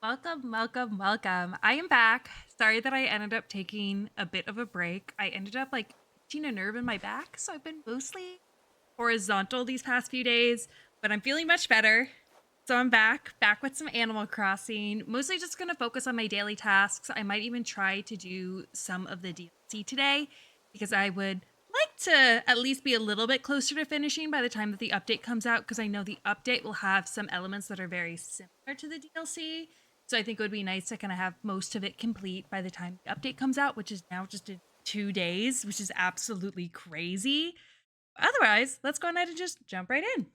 Welcome, welcome, welcome. I am back. Sorry that I ended up taking a bit of a break. I ended up like itching a nerve in my back, so I've been mostly horizontal these past few days, but I'm feeling much better. So I'm back with some Animal Crossing. Mostly just going to focus on my daily tasks. I might even try to do some of the DLC today because I would like to at least be a little bit closer to finishing by the time that the update comes out, because I know the update will have some elements that are very similar to the DLC. So I think it would be nice to kind of have most of it complete by the time the update comes out, which is now just in 2 days, which is absolutely crazy. Otherwise, let's go ahead and just jump right in.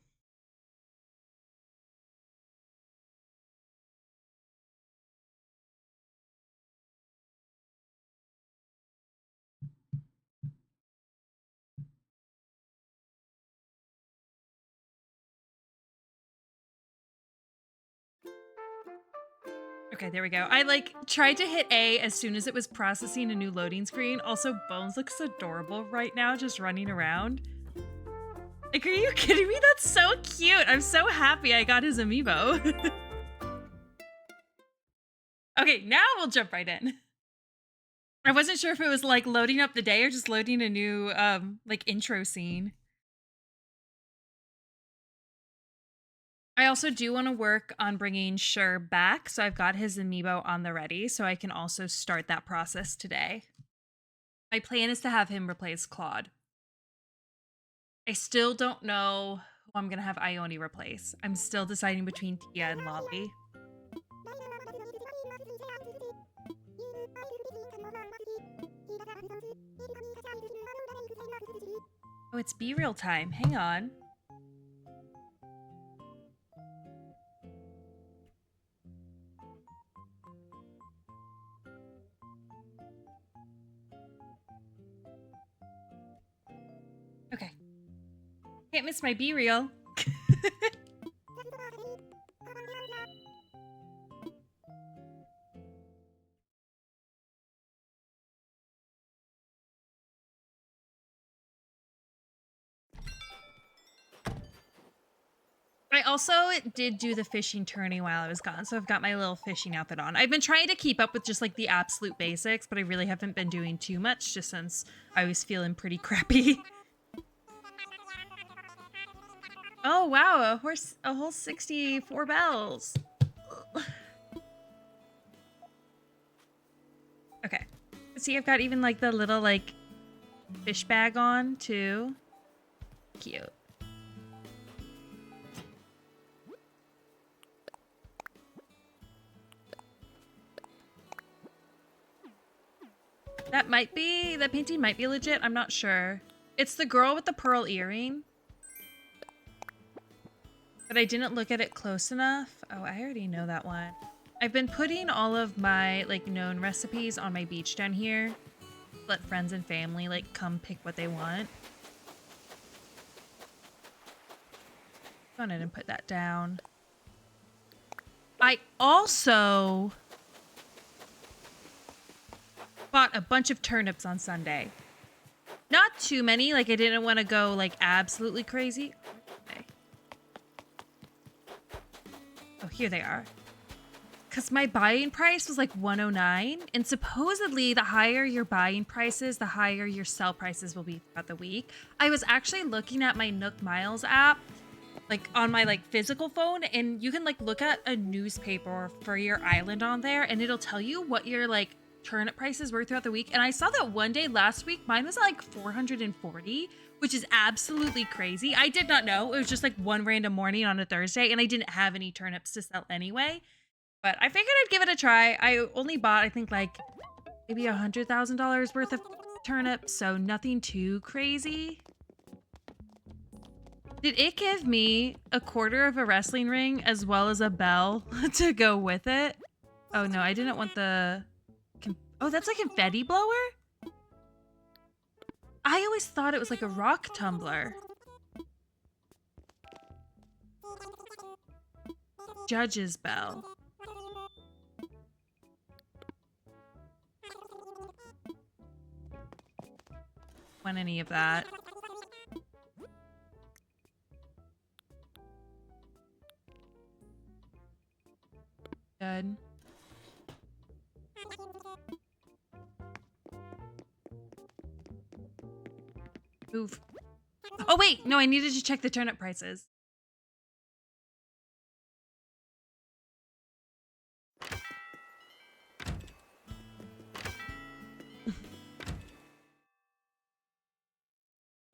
Okay, there we go. I like tried to hit A as soon as it was processing a new loading screen. Also, Bones looks adorable right now, just running around. Like, are you kidding me? That's so cute. I'm so happy I got his amiibo. Okay, now we'll jump right in. I wasn't sure if it was like loading up the day or just loading a new like intro scene. I also do want to work on bringing Sure back, so I've got his amiibo on the ready, so I can also start that process today. My plan is to have him replace Claude. I still don't know who I'm gonna have Ione replace. I'm still deciding between Tia and Lolly. Oh, it's Be Real time. Hang on. Okay. Can't miss my Be Real. I also did do the fishing tourney while I was gone, so I've got my little fishing outfit on. I've been trying to keep up with just like the absolute basics, but I really haven't been doing too much just since I was feeling pretty crappy. Oh wow, a whole 64 bells. Okay. See, I've got even like the little like fish bag on too. Cute. That painting might be legit. I'm not sure. It's the girl with the pearl earring. But I didn't look at it close enough. Oh, I already know that one. I've been putting all of my like known recipes on my beach down here. Let friends and family like come pick what they want. Go ahead and put that down. I also bought a bunch of turnips on Sunday. Not too many, like I didn't want to go like absolutely crazy. Okay. Oh, here they are. Because my buying price was like 109, and supposedly the higher your buying prices, the higher your sell prices will be throughout the week. I was actually looking at my Nook Miles app, like on my like physical phone, and you can like look at a newspaper for your island on there, and it'll tell you what your like turnip prices were throughout the week. And I saw that one day last week, mine was like 440, which is absolutely crazy. I did not know. It was just like one random morning on a Thursday, and I didn't have any turnips to sell anyway. But I figured I'd give it a try. I only bought, I think, like maybe $100,000 worth of turnips, so nothing too crazy. Did it give me a quarter of a wrestling ring as well as a bell to go with it? Oh no, I didn't want the... Oh, that's a confetti blower? I always thought it was like a rock tumbler. Judge's bell. Want any of that? Good. Move. Oh, wait. No, I needed to check the turnip prices.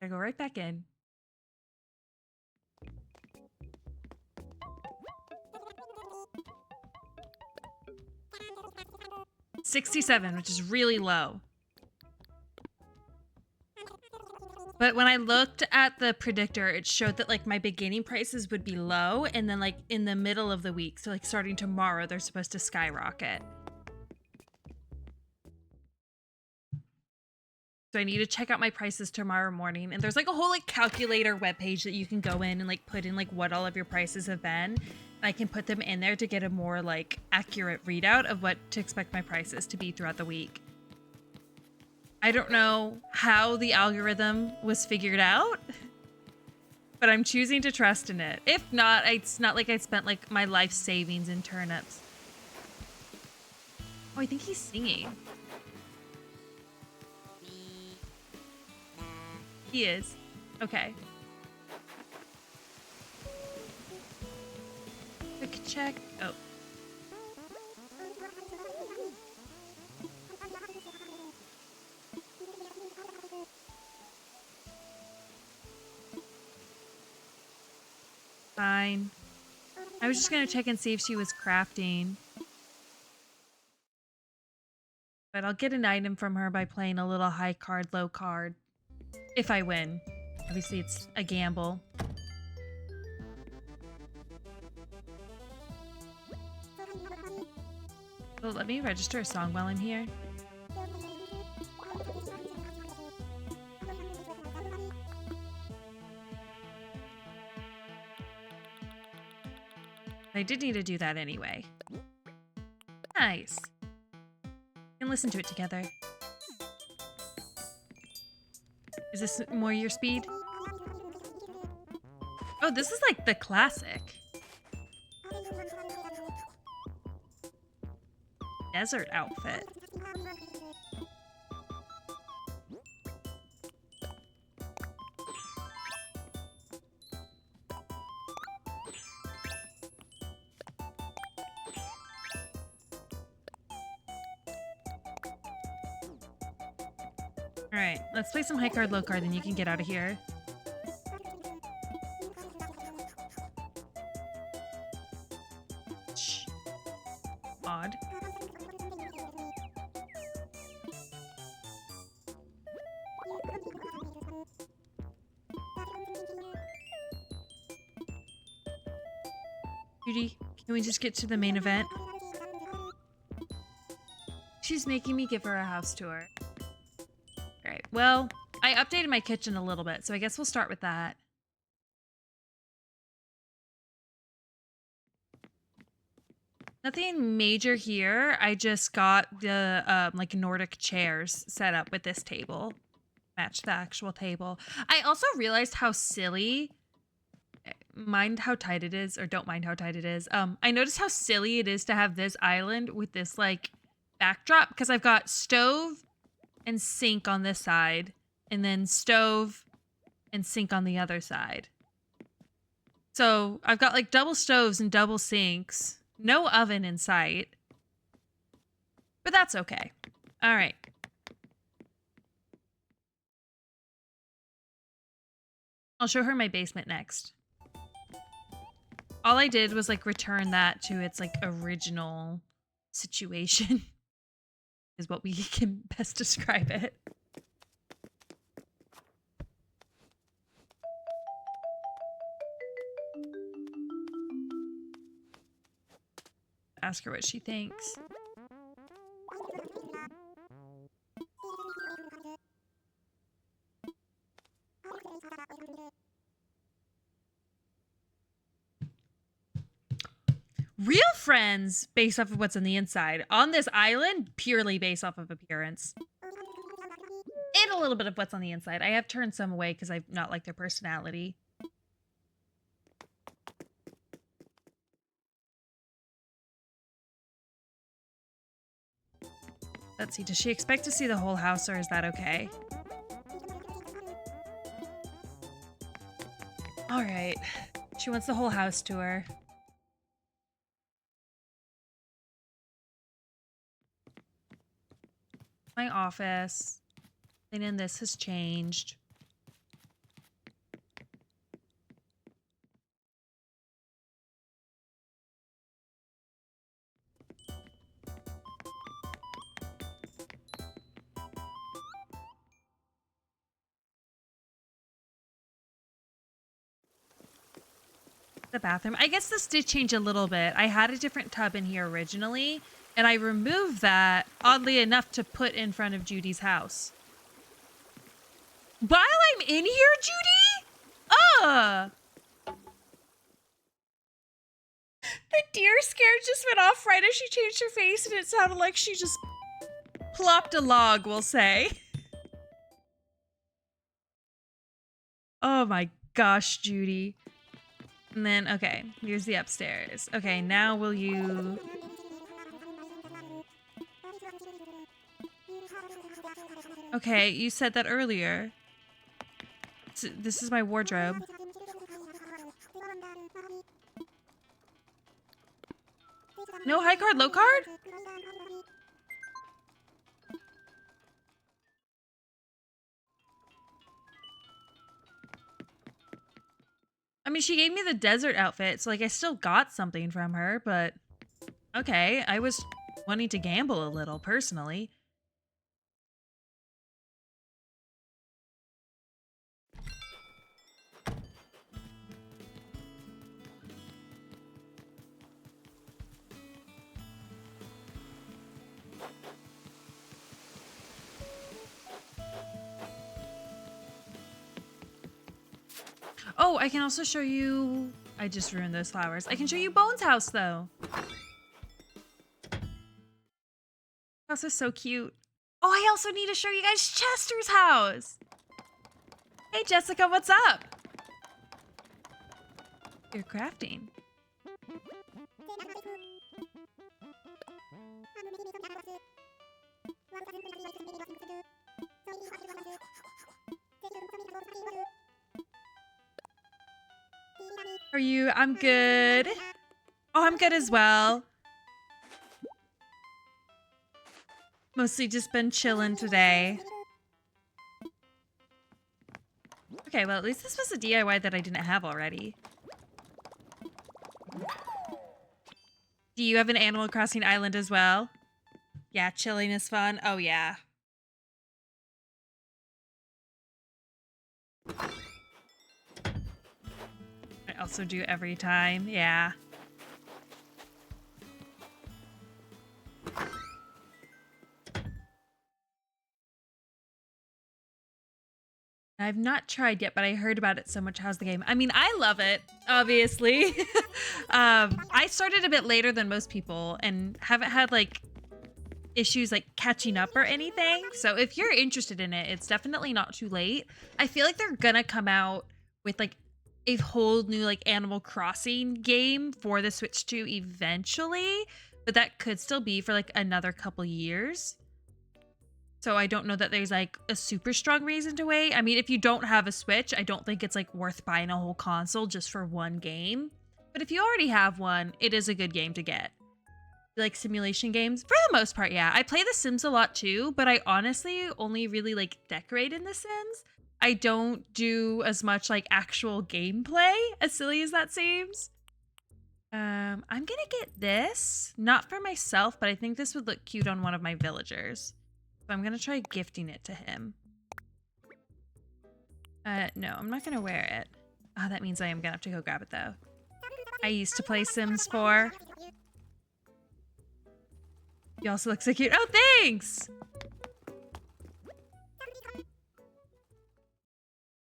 I go right back in. $67, which is really low. But when I looked at the predictor, it showed that like my beginning prices would be low, and then like in the middle of the week, so like starting tomorrow, they're supposed to skyrocket. So I need to check out my prices tomorrow morning. And there's like a whole like calculator webpage that you can go in and like put in like what all of your prices have been. And I can put them in there to get a more like accurate readout of what to expect my prices to be throughout the week. I don't know how the algorithm was figured out, but I'm choosing to trust in it. If not, it's not like I spent like my life savings in turnips. Oh, I think he's singing. He is. Okay. Quick check. Oh. Fine. I was just gonna check and see if she was crafting. But I'll get an item from her by playing a little high card, low card. If I win. Obviously, it's a gamble. Oh, let me register a song while I'm here. I did need to do that anyway. Nice. We can listen to it together. Is this more your speed? Oh, this is like the classic. Desert outfit. All right, let's play some high card, low card, then you can get out of here. Shh. Odd. Judy, can we just get to the main event? She's making me give her a house tour. Alright, well, I updated my kitchen a little bit, so I guess we'll start with that. Nothing major here. I just got the like Nordic chairs set up with this table. Match the actual table. I also realized how silly, mind how tight it is, or don't mind how tight it is. I noticed how silly it is to have this island with this like backdrop, because I've got stove and sink on this side, and then stove and sink on the other side. So I've got like double stoves and double sinks, no oven in sight, but that's okay. All right. I'll show her my basement next. All I did was like return that to its like original situation is what we can best describe it. Ask her what she thinks. Real friends based off of what's on the inside. On this island, purely based off of appearance. And a little bit of what's on the inside. I have turned some away because I've not liked their personality. Let's see, does she expect to see the whole house, or is that okay? All right. She wants the whole house tour. My office. And then this has changed. The bathroom. I guess this did change a little bit. I had a different tub in here originally, and I removed that, oddly enough, to put in front of Judy's house. While I'm in here, Judy? The deer scare just went off right as she changed her face, and it sounded like she just plopped a log, we'll say. Oh my gosh, Judy. And then, okay, here's the upstairs. Okay, now will you... Okay, you said that earlier. This is my wardrobe. No high card, low card? I mean, she gave me the desert outfit, so like I still got something from her, but okay, I was wanting to gamble a little personally. Oh, I can also show you... I just ruined those flowers. I can show you Bones' house, though. House is so cute. Oh, I also need to show you guys Chester's house. Hey, Jessica, what's up? You're crafting. Are you? I'm good. Oh, I'm good as well. Mostly just been chilling today. Okay, well, at least this was a DIY that I didn't have already. Do you have an Animal Crossing island as well? Yeah, chilling is fun. Oh, yeah. I also do every time. Yeah. I've not tried yet, but I heard about it so much. How's the game? I mean, I love it, obviously. I started a bit later than most people and haven't had like issues like catching up or anything. So if you're interested in it, it's definitely not too late. I feel like they're gonna come out with like a whole new like Animal Crossing game for the Switch 2 eventually, but that could still be for like another couple years. So I don't know that there's like a super strong reason to wait. I mean, if you don't have a Switch, I don't think it's like worth buying a whole console just for one game. But if you already have one, it is a good game to get. Like simulation games, for the most part, yeah. I play The Sims a lot too, but I honestly only really like decorate in The Sims. I don't do as much like actual gameplay, as silly as that seems. I'm gonna get this, not for myself, but I think this would look cute on one of my villagers. So I'm gonna try gifting it to him. No, I'm not gonna wear it. Oh, that means I am gonna have to go grab it though. I used to play Sims 4. You also look so cute. Oh, thanks!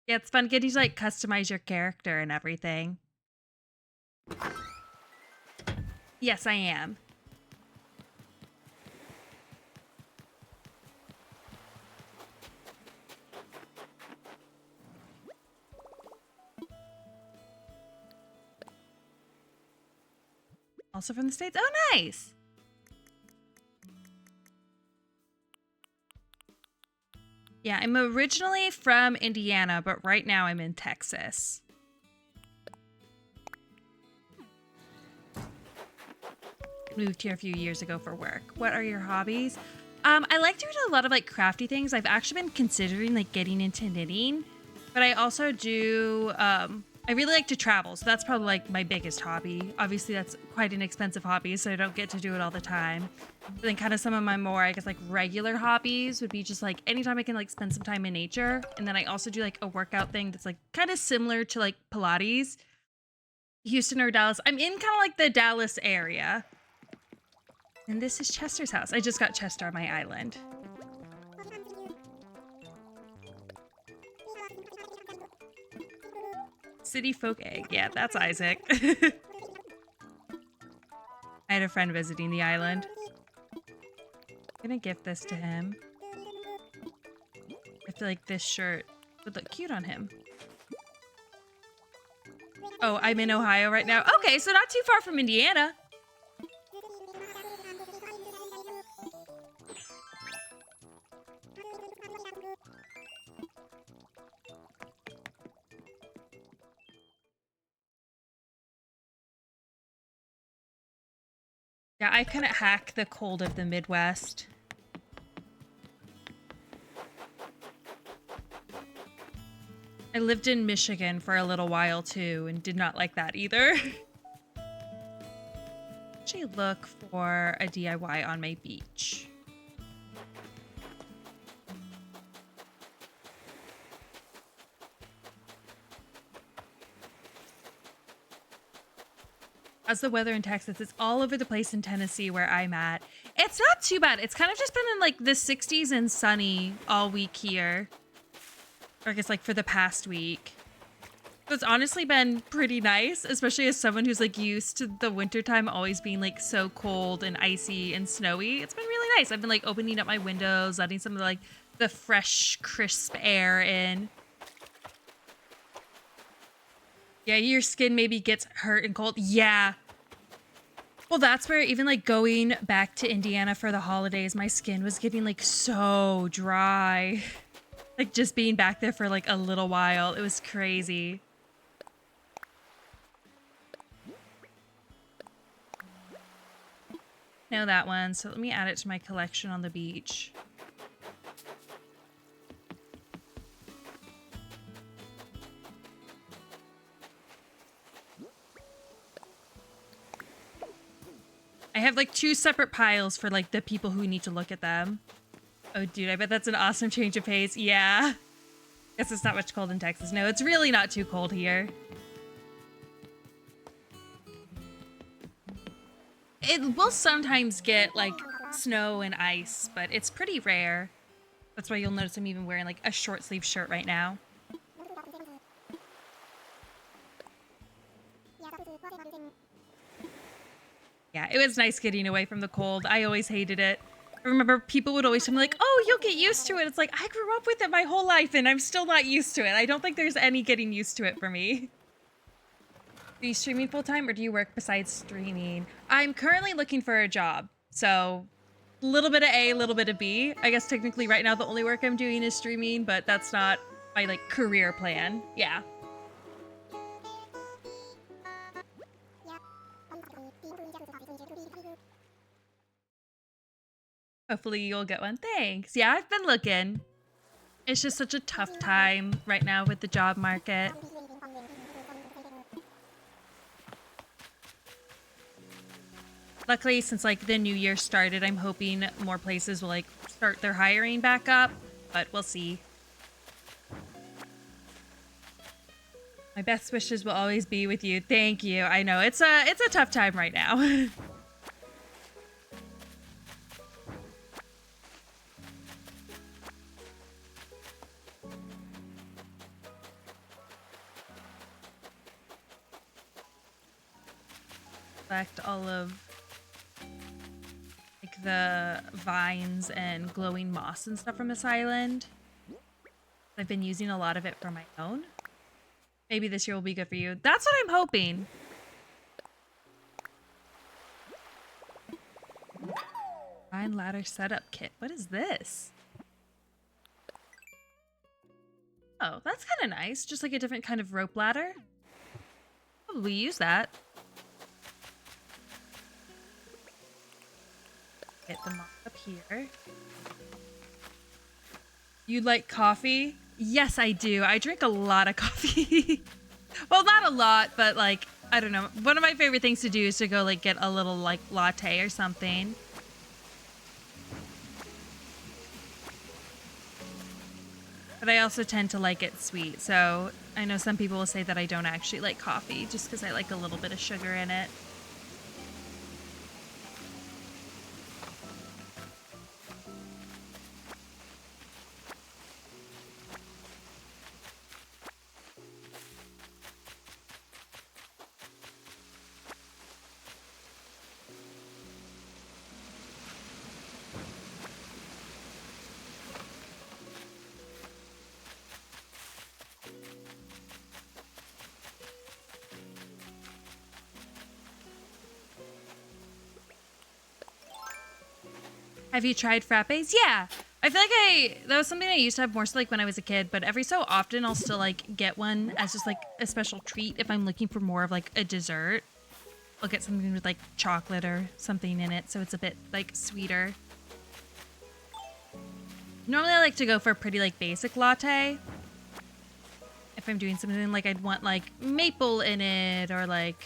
Yeah, it's fun getting to like customize your character and everything. Yes, I am. Also from the States. Oh, nice! Yeah, I'm originally from Indiana, but right now I'm in Texas. moved here a few years ago for work. What are your hobbies? I like doing a lot of like crafty things. I've actually been considering like getting into knitting, but I also do, I really like to travel. So that's probably like my biggest hobby. Obviously that's quite an expensive hobby, so I don't get to do it all the time. But then kind of some of my more, I guess like regular hobbies would be just like anytime I can like spend some time in nature. And then I also do like a workout thing that's like kind of similar to like Pilates. Houston or Dallas. I'm in kind of like the Dallas area. And this is Chester's house. I just got Chester on my island. City folk egg. Yeah, that's Isaac. I had a friend visiting the island. I'm gonna gift this to him. I feel like this shirt would look cute on him. Oh, I'm in Ohio right now. Okay, so not too far from Indiana. Yeah, I kind of hack the cold of the Midwest. I lived in Michigan for a little while too and did not like that either. Actually look for a DIY on my beach. How's the weather in Texas? It's all over the place in Tennessee where I'm at. It's not too bad. It's kind of just been in like the 60s and sunny all week here. Or I guess like for the past week. So it's honestly been pretty nice, especially as someone who's like used to the wintertime always being like so cold and icy and snowy. It's been really nice. I've been like opening up my windows, letting some of the fresh, crisp air in. Yeah, your skin maybe gets hurt and cold. Yeah. Well, that's where even like going back to Indiana for the holidays, my skin was getting like so dry. Like just being back there for like a little while. It was crazy. Know that one. So let me add it to my collection on the beach. I have like 2 separate piles for like the people who need to look at them. Oh, dude, I bet that's an awesome change of pace. Yeah. Guess it's not much cold in Texas. No, it's really not too cold here. It will sometimes get like snow and ice, but it's pretty rare. That's why you'll notice I'm even wearing like a short sleeve shirt right now. Yeah, it was nice getting away from the cold. I always hated it. I remember people would always tell me like, oh, you'll get used to it. It's like, I grew up with it my whole life and I'm still not used to it. I don't think there's any getting used to it for me. Are you streaming full time or do you work besides streaming? I'm currently looking for a job. So a little bit of A, a little bit of B. I guess technically right now the only work I'm doing is streaming, but that's not my like career plan. Yeah. Hopefully you'll get one. Thanks. Yeah, I've been looking. It's just such a tough time right now with the job market. Luckily, since like the new year started, I'm hoping more places will like start their hiring back up, but we'll see. My best wishes will always be with you. Thank you. I know it's a tough time right now. Collect all of like the vines and glowing moss and stuff from this island. I've been using a lot of it for my own. Maybe this year will be good for you. That's what I'm hoping. Vine ladder setup kit. What is this? Oh, that's kind of nice. Just like a different kind of rope ladder. Probably use that. Get them up here. You like coffee? Yes, I do. I drink a lot of coffee. Well, not a lot, but like, I don't know. One of my favorite things to do is to go like get a little like latte or something. But I also tend to like it sweet. So I know some people will say that I don't actually like coffee just because I like a little bit of sugar in it. Have you tried frappes? Yeah. I feel like that was something I used to have more so like when I was a kid, but every so often I'll still like get one as just like a special treat if I'm looking for more of like a dessert. I'll get something with like chocolate or something in it so it's a bit like sweeter. Normally I like to go for a pretty like basic latte. If I'm doing something like I'd want like maple in it or like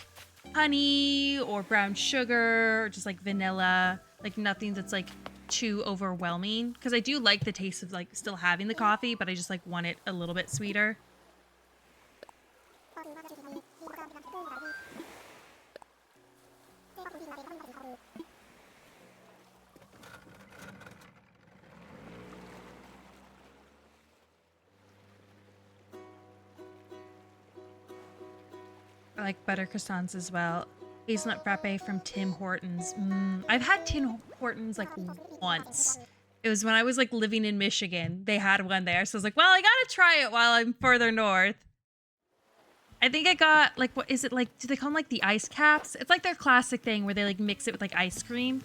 honey or brown sugar or just like vanilla, like nothing that's like too overwhelming because I do like the taste of like still having the coffee, but I just like want it a little bit sweeter. I like butter croissants as well. Hazelnut frappe from Tim Hortons. I've had Tim Hortons like once. It was when I was like living in Michigan. They had one there. So I was like, well, I gotta try it while I'm further north. I think I got like, what is it like? Do they call them like the ice caps? It's like their classic thing where they like mix it with like ice cream.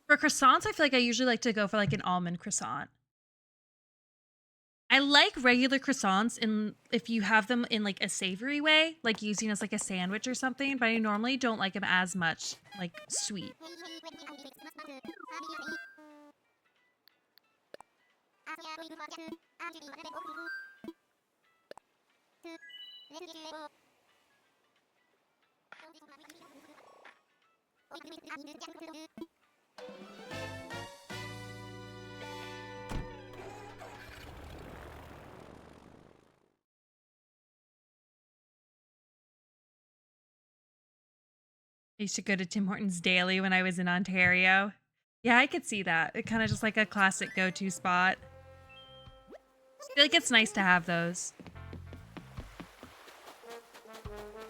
For croissants, I feel like I usually like to go for like an almond croissant. I like regular croissants in if you have them in like a savory way, like using as like a sandwich or something, but I normally don't like them as much like sweet. I used to go to Tim Hortons daily when I was in Ontario. Yeah, I could see that. It kind of just like a classic go-to spot. I feel like it's nice to have those.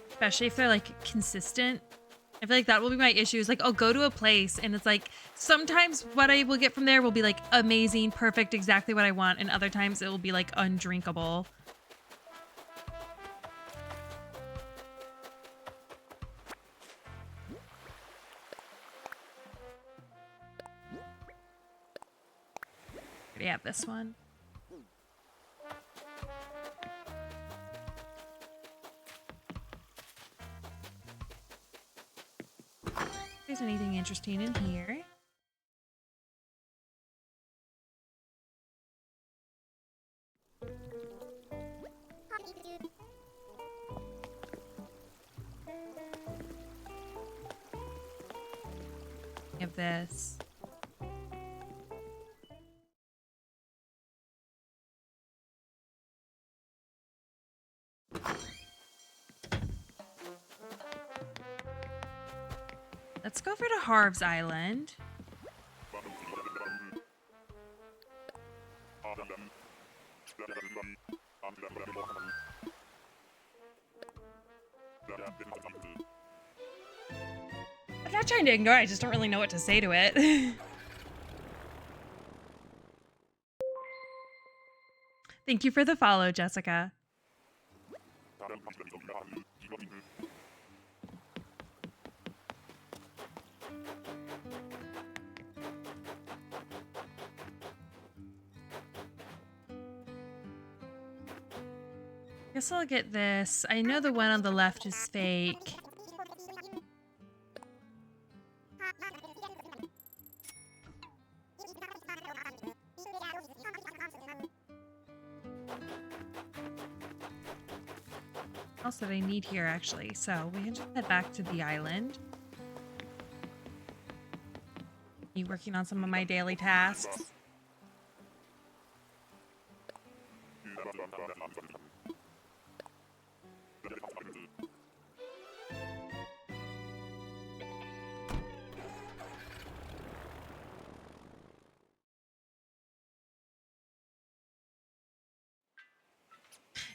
Especially if they're like consistent. I feel like that will be my issue is like I'll go to a place and it's like sometimes what I will get from there will be like amazing, perfect, exactly what I want, and other times it will be like undrinkable. We have this one. If there's anything interesting in here. We have this. Let's go over to Harv's Island. I'm not trying to ignore it, I just don't really know what to say to it. Thank you for the follow, Jessica. Guess I'll get this. I know the one on the left is fake. What else did I need here, actually? So we can just head back to the island. You working on some of my daily tasks?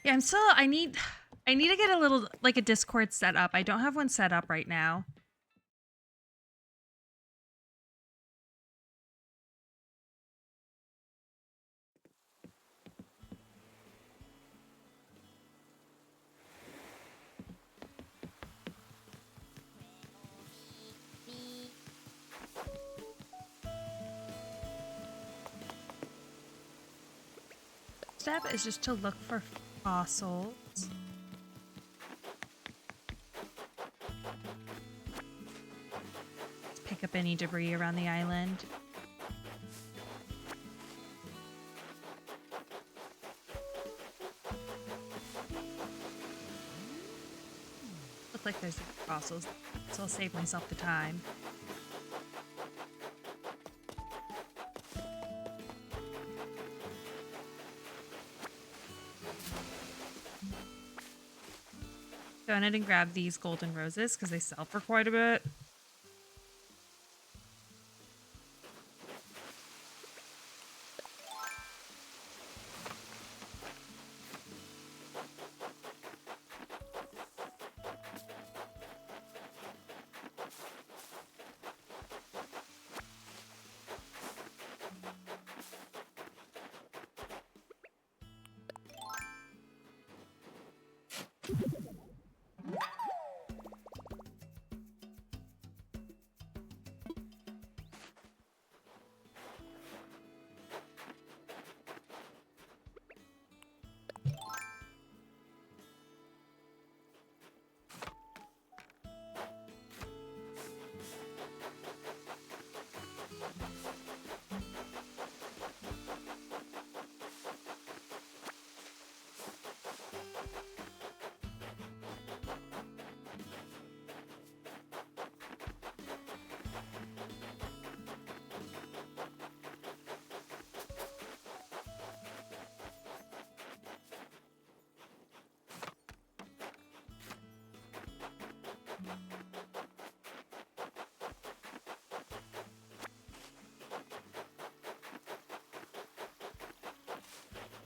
Yeah, I need to get a little, like, a Discord set up. I don't have one set up right now. Step is just to look for fossils. Let's pick up any debris around the island. Look like there's fossils, so I'll save myself the time. Go ahead and grab these golden roses because they sell for quite a bit.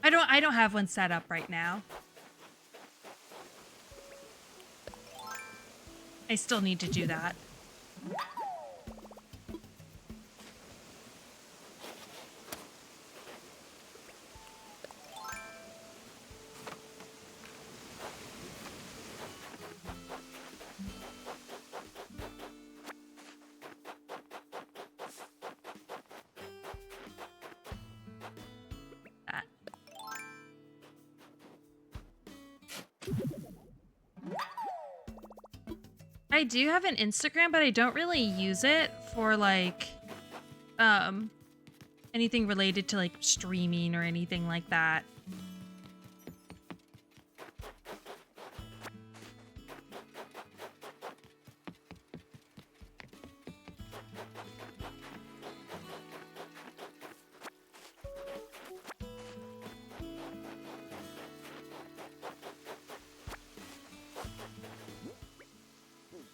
I don't have one set up right now. I still need to do that. I do have an Instagram, but I don't really use it for like anything related to like streaming or anything like that.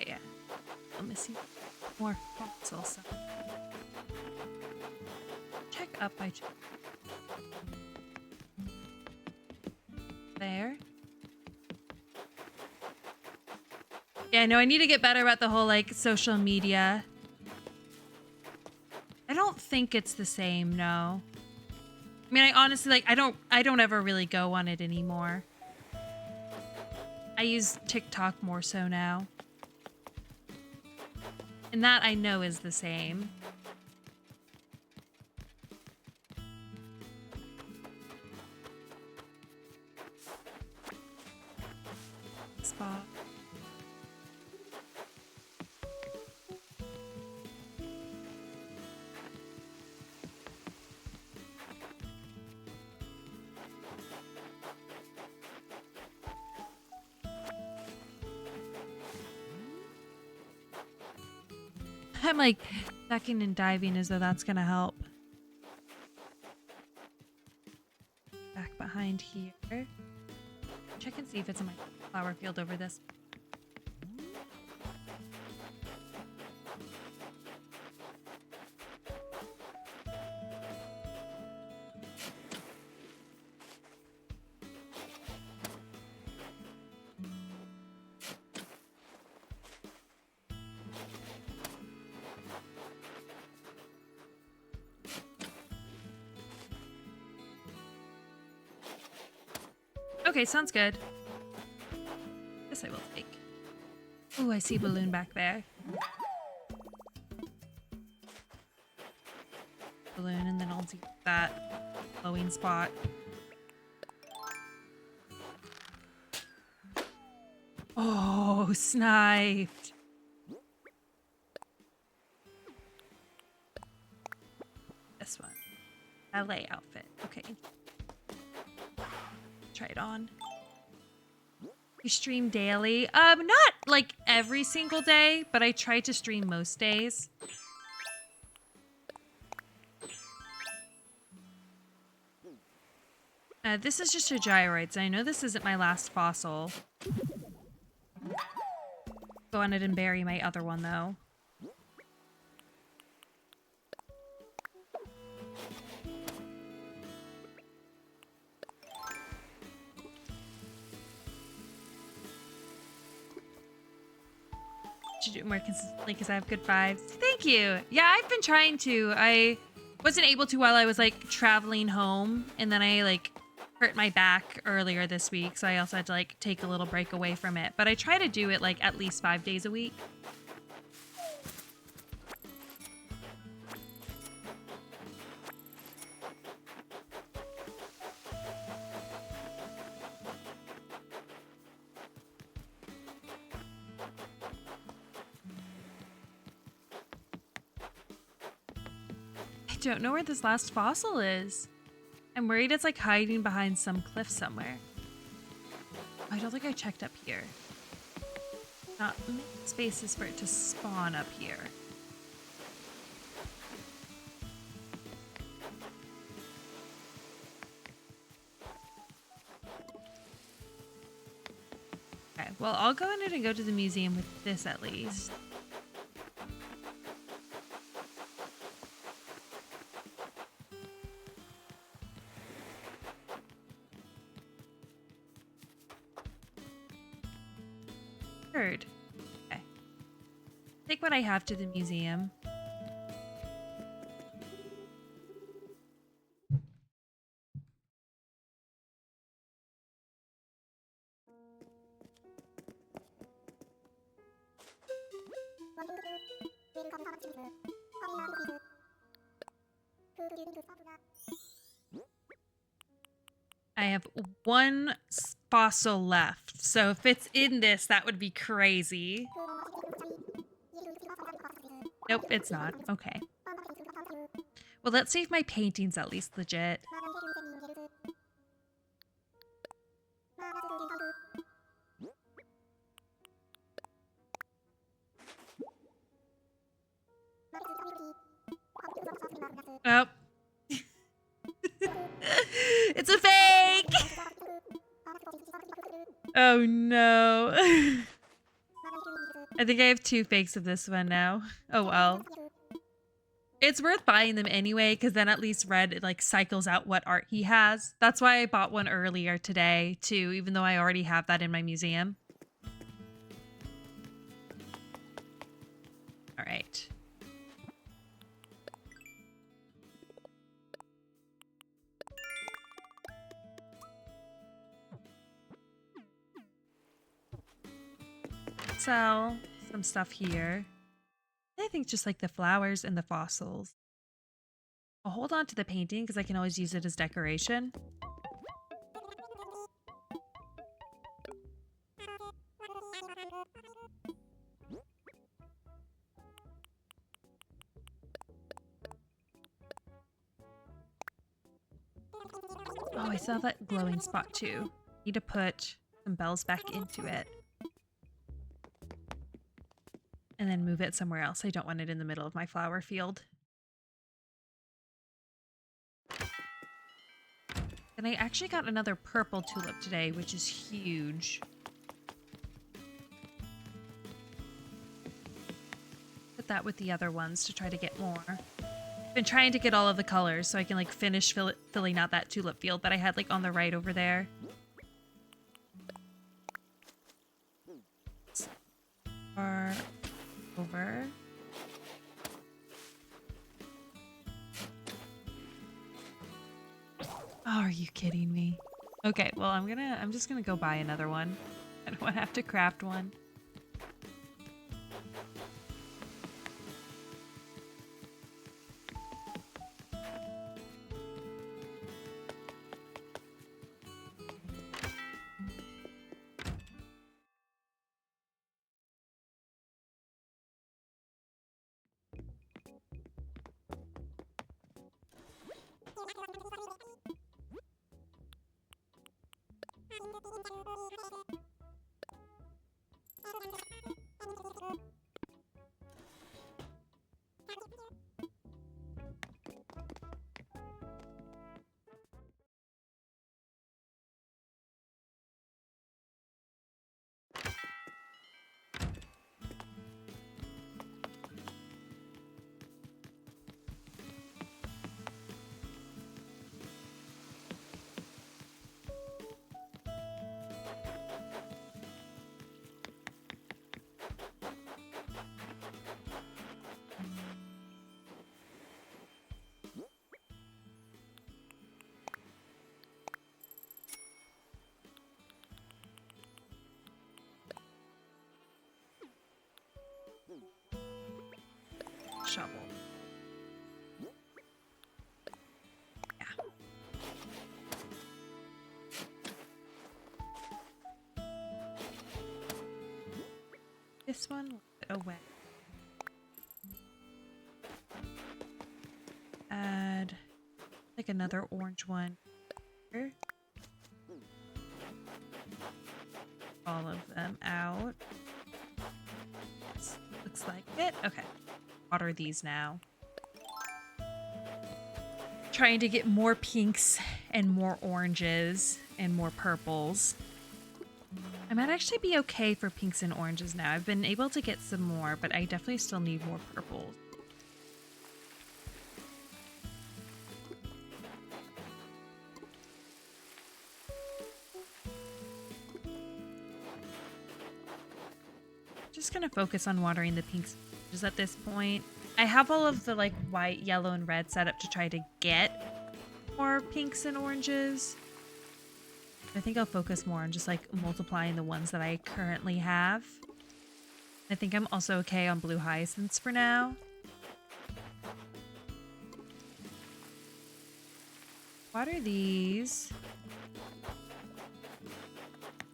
Yeah. Let me see more fossils. Check up by check. There. Yeah, no, I need to get better about the whole like social media. I don't think it's the same, no. I mean, I honestly like I don't ever really go on it anymore. I use TikTok more so now. And that I know is the same. spot. I'm like ducking and diving as though that's gonna help. Back behind here. Check and see if it's in my flower field over this. Okay, sounds good. This I will take. Ooh, I see a balloon back there. Balloon, and then I'll do that glowing spot. Oh, sniped. This one. Ballet outfit. Okay. Try it on. You stream daily? Not like every single day, but I try to stream most days. This is just a gyroids. I know this isn't my last fossil. Go on it and bury my other one though. Should do it more consistently because I have good vibes. Thank you. Yeah, I've been trying to. I wasn't able to while I was like traveling home, and then I like hurt my back earlier this week, so I also had to like take a little break away from it. But I try to do it like at least 5 days a week. I don't know where this last fossil is. I'm worried it's like hiding behind some cliff somewhere. I don't think I checked up here. Not many spaces for it to spawn up here. Okay, well, I'll go in it and go to the museum with this at least. Okay. Take what I have to the museum. I have one fossil left, so if it's in this, that would be crazy. Nope, it's not. Okay. Well, let's see if my painting's at least legit. Oh. It's a fake! Oh no. I think I have 2 fakes of this one now. Oh well. It's worth buying them anyway, because then at least Red like cycles out what art he has. That's why I bought one earlier today too, even though I already have that in my museum. All right. Sell some stuff here. I think just like the flowers and the fossils. I'll hold on to the painting because I can always use it as decoration. Oh, I still have that glowing spot too. Need to put some bells back into it. And then move it somewhere else. I don't want it in the middle of my flower field. And I actually got another purple tulip today, which is huge. Put that with the other ones to try to get more. I've been trying to get all of the colors so I can like finish filling out that tulip field that I had like on the right over there. Or over. Oh, are you kidding me? Okay, well, I'm just gonna go buy another one. I don't want to have to craft one. Shovel. Yeah. This one will put away. Add like another orange one here. All of them out. Yes, looks like it. Okay. Water these now. Trying to get more pinks and more oranges and more purples. I might actually be okay for pinks and oranges now. I've been able to get some more, but I definitely still need more purples. Just gonna focus on watering the pinks just at this point. I have all of the like white, yellow, and red set up to try to get more pinks and oranges. I think I'll focus more on just like multiplying the ones that I currently have. I think I'm also okay on blue hyacinths for now. Water these.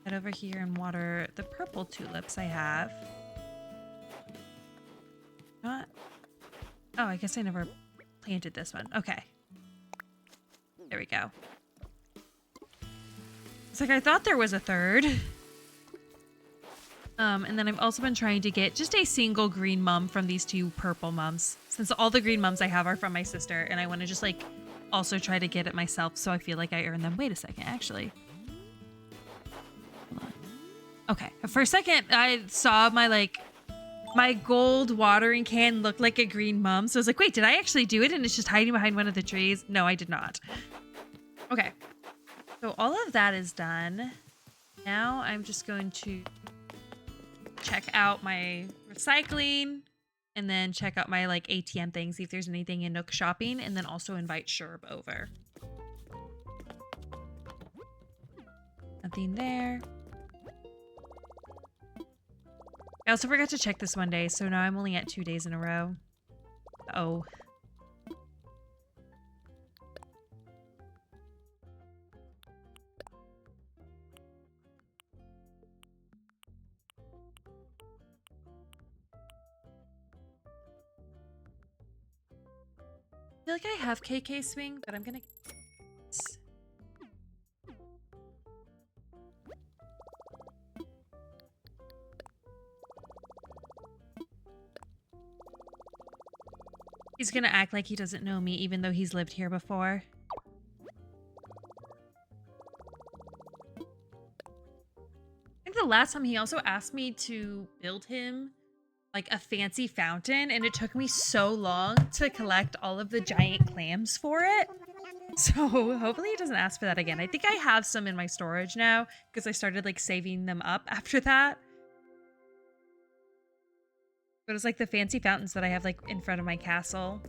Head over here and water the purple tulips I have. Not. Oh, I guess I never planted this one. Okay. There we go. It's like I thought there was a third. And then I've also been trying to get just a single green mum from these two purple mums. Since all the green mums I have are from my sister, and I want to just like also try to get it myself so I feel like I earn them. Wait a second, actually. Hold on. Okay, for a second I saw my gold watering can look like a green mum. So I was like, wait, did I actually do it? And it's just hiding behind one of the trees. No, I did not. Okay. So all of that is done. Now I'm just going to check out my recycling and then check out my like ATM thing, see if there's anything in Nook Shopping, and then also invite Sherb over. Nothing there. I also forgot to check this one day, so now I'm only at 2 days in a row. Oh. I feel like I have KK swing, but I'm gonna get this. He's gonna act like he doesn't know me even though he's lived here before. I think the last time he also asked me to build him like a fancy fountain, and it took me so long to collect all of the giant clams for it. So hopefully he doesn't ask for that again. I think I have some in my storage now because I started like saving them up after that. But it's like the fancy fountains that I have like in front of my castle.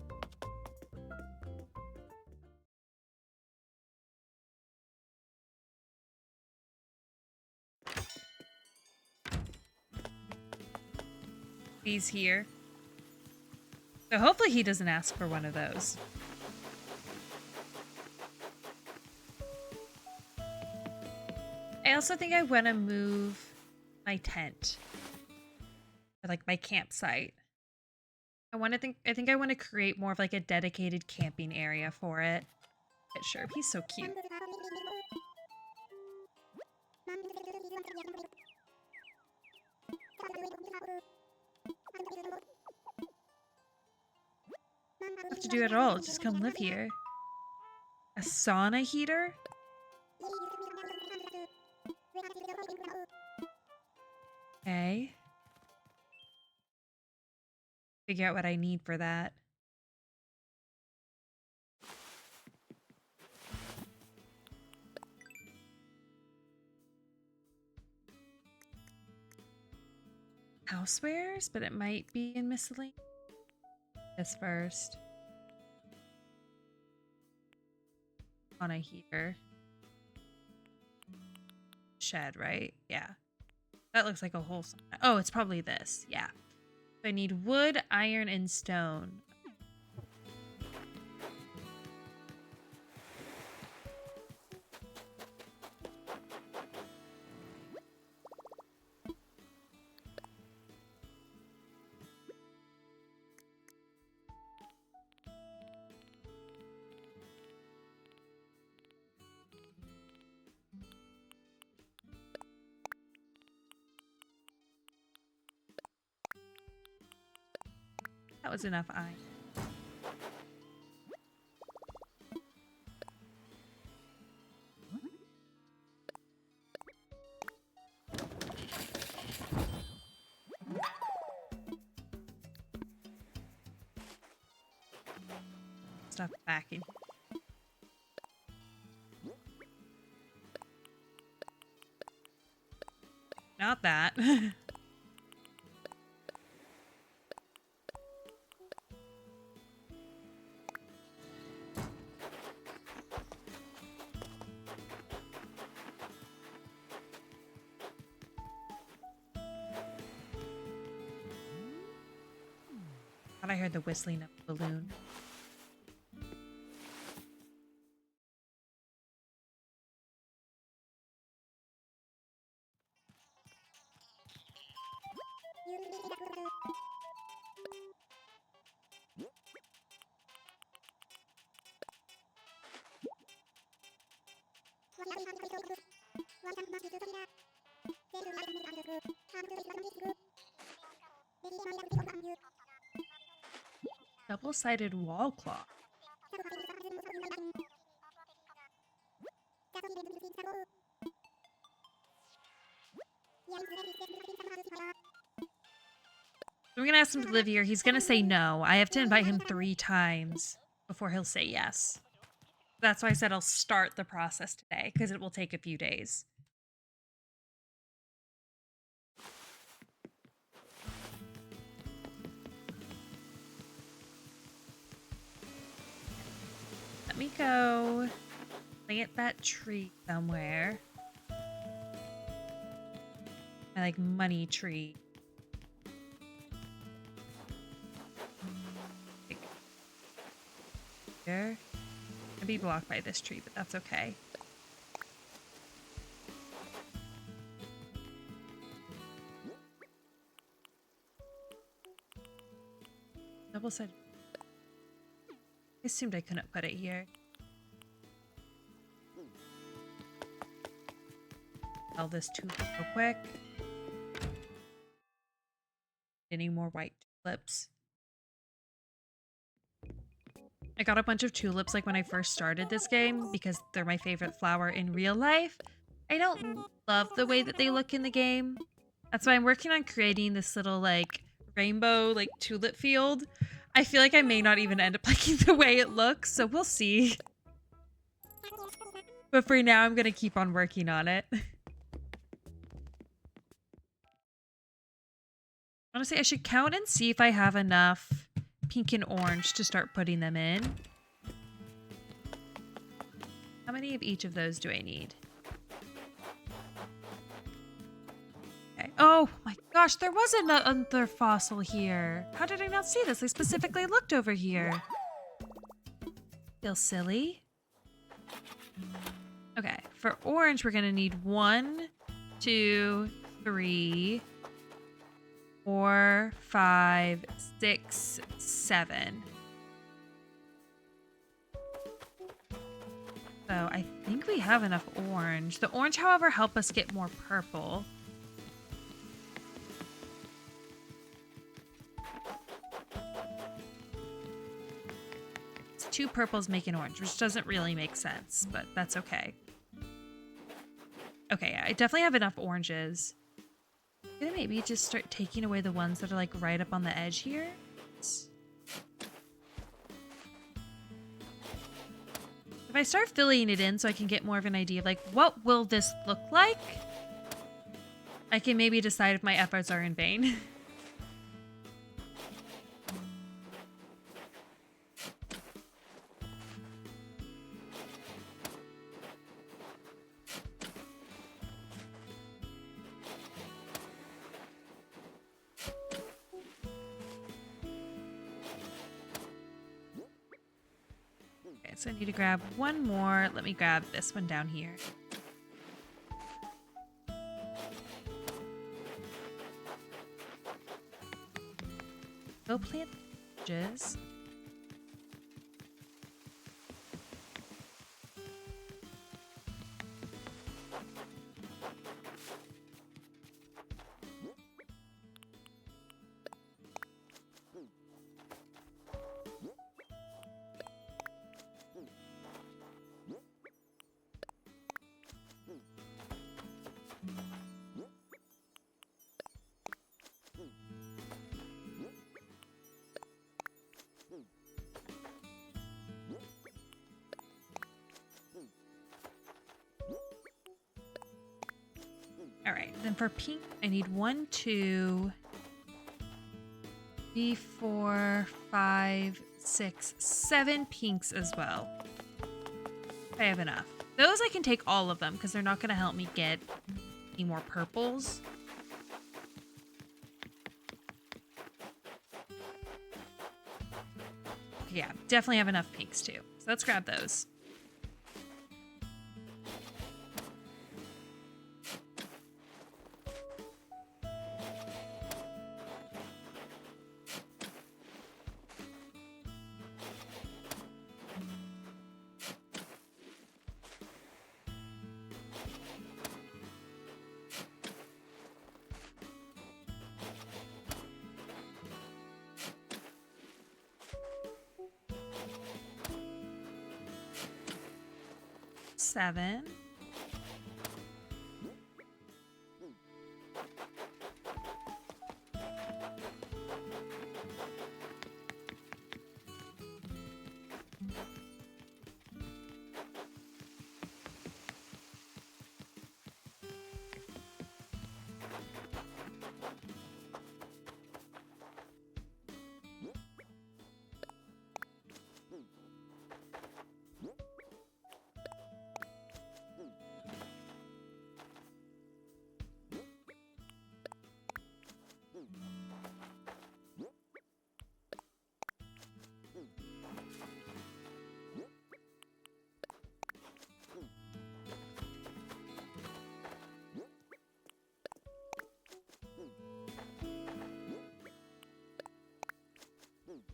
He's here. So hopefully he doesn't ask for one of those. I also think I want to move my tent. Or like my campsite. I think I want to create more of like a dedicated camping area for it. But sure, he's so cute. Don't have to do it at all. Just come live here. A sauna heater? Okay. Figure out what I need for that. Housewares, but it might be in miscellaneous. This first. On a heater. Shed, right? Yeah. That looks like a whole... Oh, it's probably this. Yeah. So I need wood, iron, and stone. That was enough iron. Stuff back in. Not that. Thought I heard the whistling of a balloon. Double-sided wall clock. I'm gonna ask him to live here. He's gonna say no. I have to invite him 3 times before he'll say yes. That's why I said I'll start the process today, because it will take a few days. Let me go plant that tree somewhere. My like money tree. Here. Gonna be blocked by this tree, but that's okay. Double-sided. I assumed I couldn't put it here. Sell this too real quick. Any more white tulips? I got a bunch of tulips like when I first started this game because they're my favorite flower in real life. I don't love the way that they look in the game. That's why I'm working on creating this little like rainbow like tulip field. I feel like I may not even end up liking the way it looks, so we'll see. But for now, I'm gonna keep on working on it. Honestly, I should count and see if I have enough pink and orange to start putting them in. How many of each of those do I need? Okay. Oh my gosh, there was another fossil here. How did I not see this? I specifically looked over here. Feel silly. Okay, for orange, we're gonna need 1, 2, 3, 4, 5, 6, 7. So I think we have enough orange. The orange, however, help us get more purple. It's 2 purples make an orange, which doesn't really make sense, but that's okay. Okay, yeah, I definitely have enough oranges. I'm gonna maybe just start taking away the ones that are like right up on the edge here. If I start filling it in so I can get more of an idea of like, what will this look like? I can maybe decide if my efforts are in vain. So I need to grab one more. Let me grab this one down here. Go plant the edges. All right, then for pink, I need 1, 2, 3, 4, 5, 6, 7 pinks as well. I have enough. Those I can take all of them because they're not going to help me get any more purples. Yeah, definitely have enough pinks too. So let's grab those. Seven.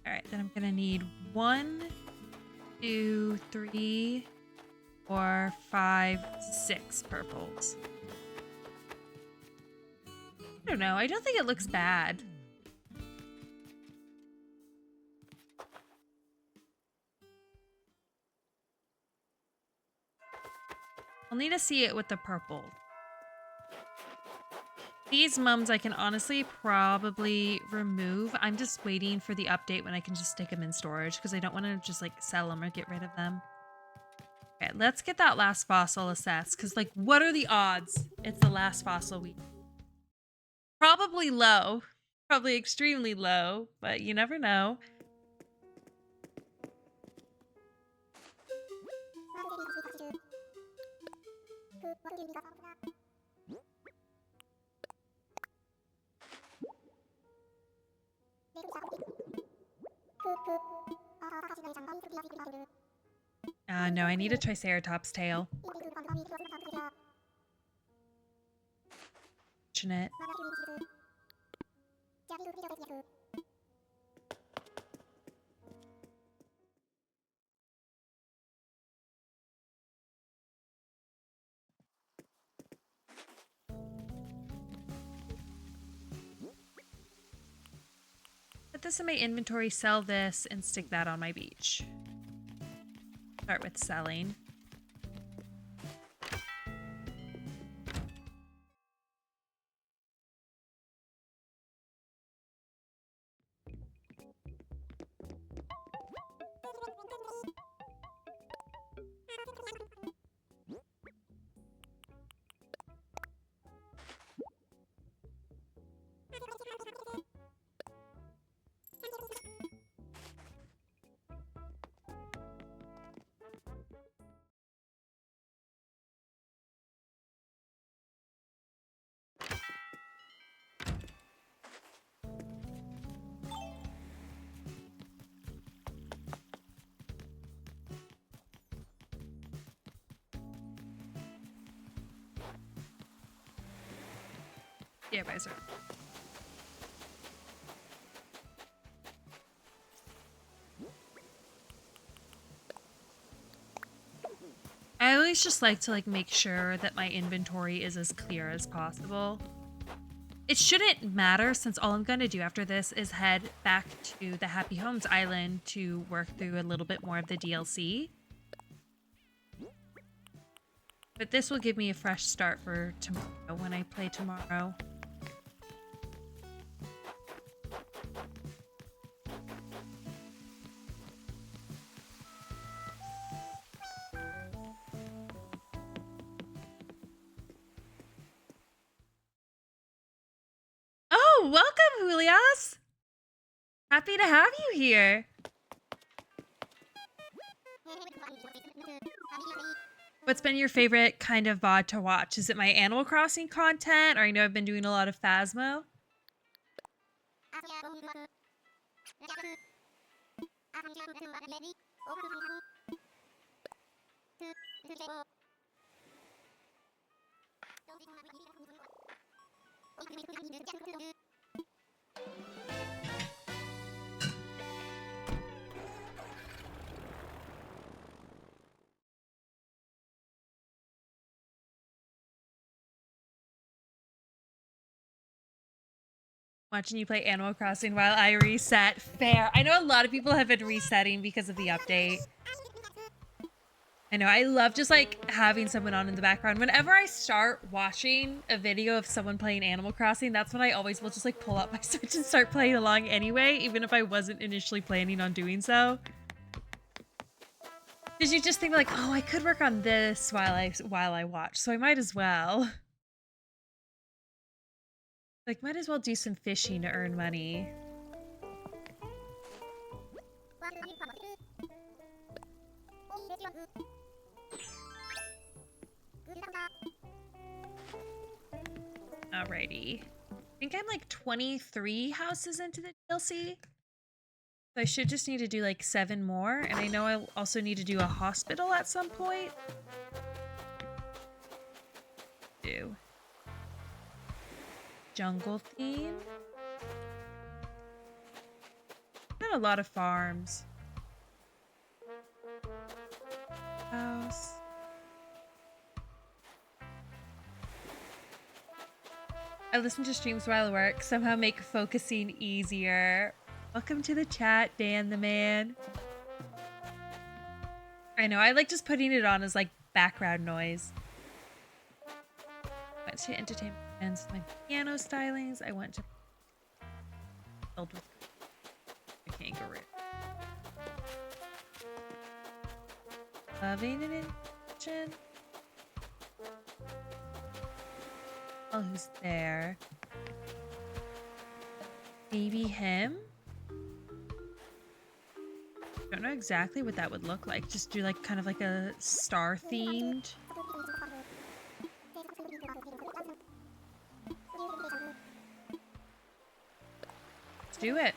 All right, then I'm gonna need 1, 2, 3, 4, 5, 6 purples. I don't know. I don't think it looks bad. I'll need to see it with the purple. These mums I can honestly probably remove. I'm just waiting for the update when I can just stick them in storage because I don't want to just like sell them or get rid of them. Okay, let's get that last fossil assessed because like what are the odds it's the last fossil we... Probably low. Probably extremely low, but you never know. No, I need a Triceratops tail. Fortunate. Put this in my inventory, sell this, and stick that on my beach. Start with selling. Yeah, Visor. I always just like to like make sure that my inventory is as clear as possible. It shouldn't matter since all I'm gonna do after this is head back to the Happy Homes Island to work through a little bit more of the DLC. But this will give me a fresh start for tomorrow when I play tomorrow. Oh, welcome, Julias! Happy to have you here. What's been your favorite kind of VOD to watch? Is it my Animal Crossing content, or I know I've been doing a lot of Phasmo? Watching you play Animal Crossing while I reset. Fair. I know a lot of people have been resetting because of the update. I know, I love just like having someone on in the background. Whenever I start watching a video of someone playing Animal Crossing, that's when I always will just like pull up my Switch and start playing along anyway, even if I wasn't initially planning on doing so. Because you just think like, oh, I could work on this while I watch, so I might as well. Like, might as well do some fishing to earn money. Alrighty. I think I'm like 23 houses into the DLC. So I should just need to do like 7 more. And I know I'll also need to do a hospital at some point. Do. Jungle theme. Got a lot of farms. House. I listen to streams while I work. Somehow make focusing easier. Welcome to the chat, Dan the man. I know, I like just putting it on as like background noise. went to entertainment events, my piano stylings. I went to build with a kangaroo. Loving an kitchen. Oh, who's there? Maybe him? Don't know exactly what that would look like. Just do like kind of like a star themed. Let's do it.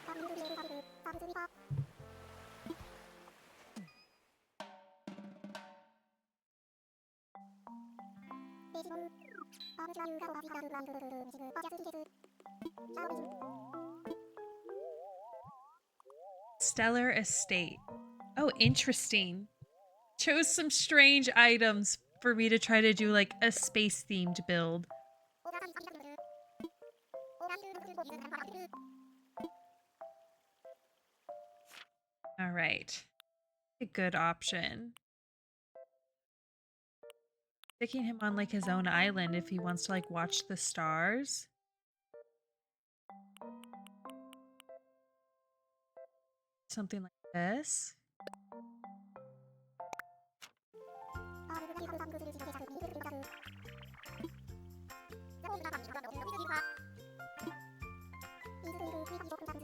Stellar Estate. Oh, interesting. Chose some strange items for me to try to do like a space themed build. All right. A good option. Sticking him on like his own island if he wants to like watch the stars. Something like this.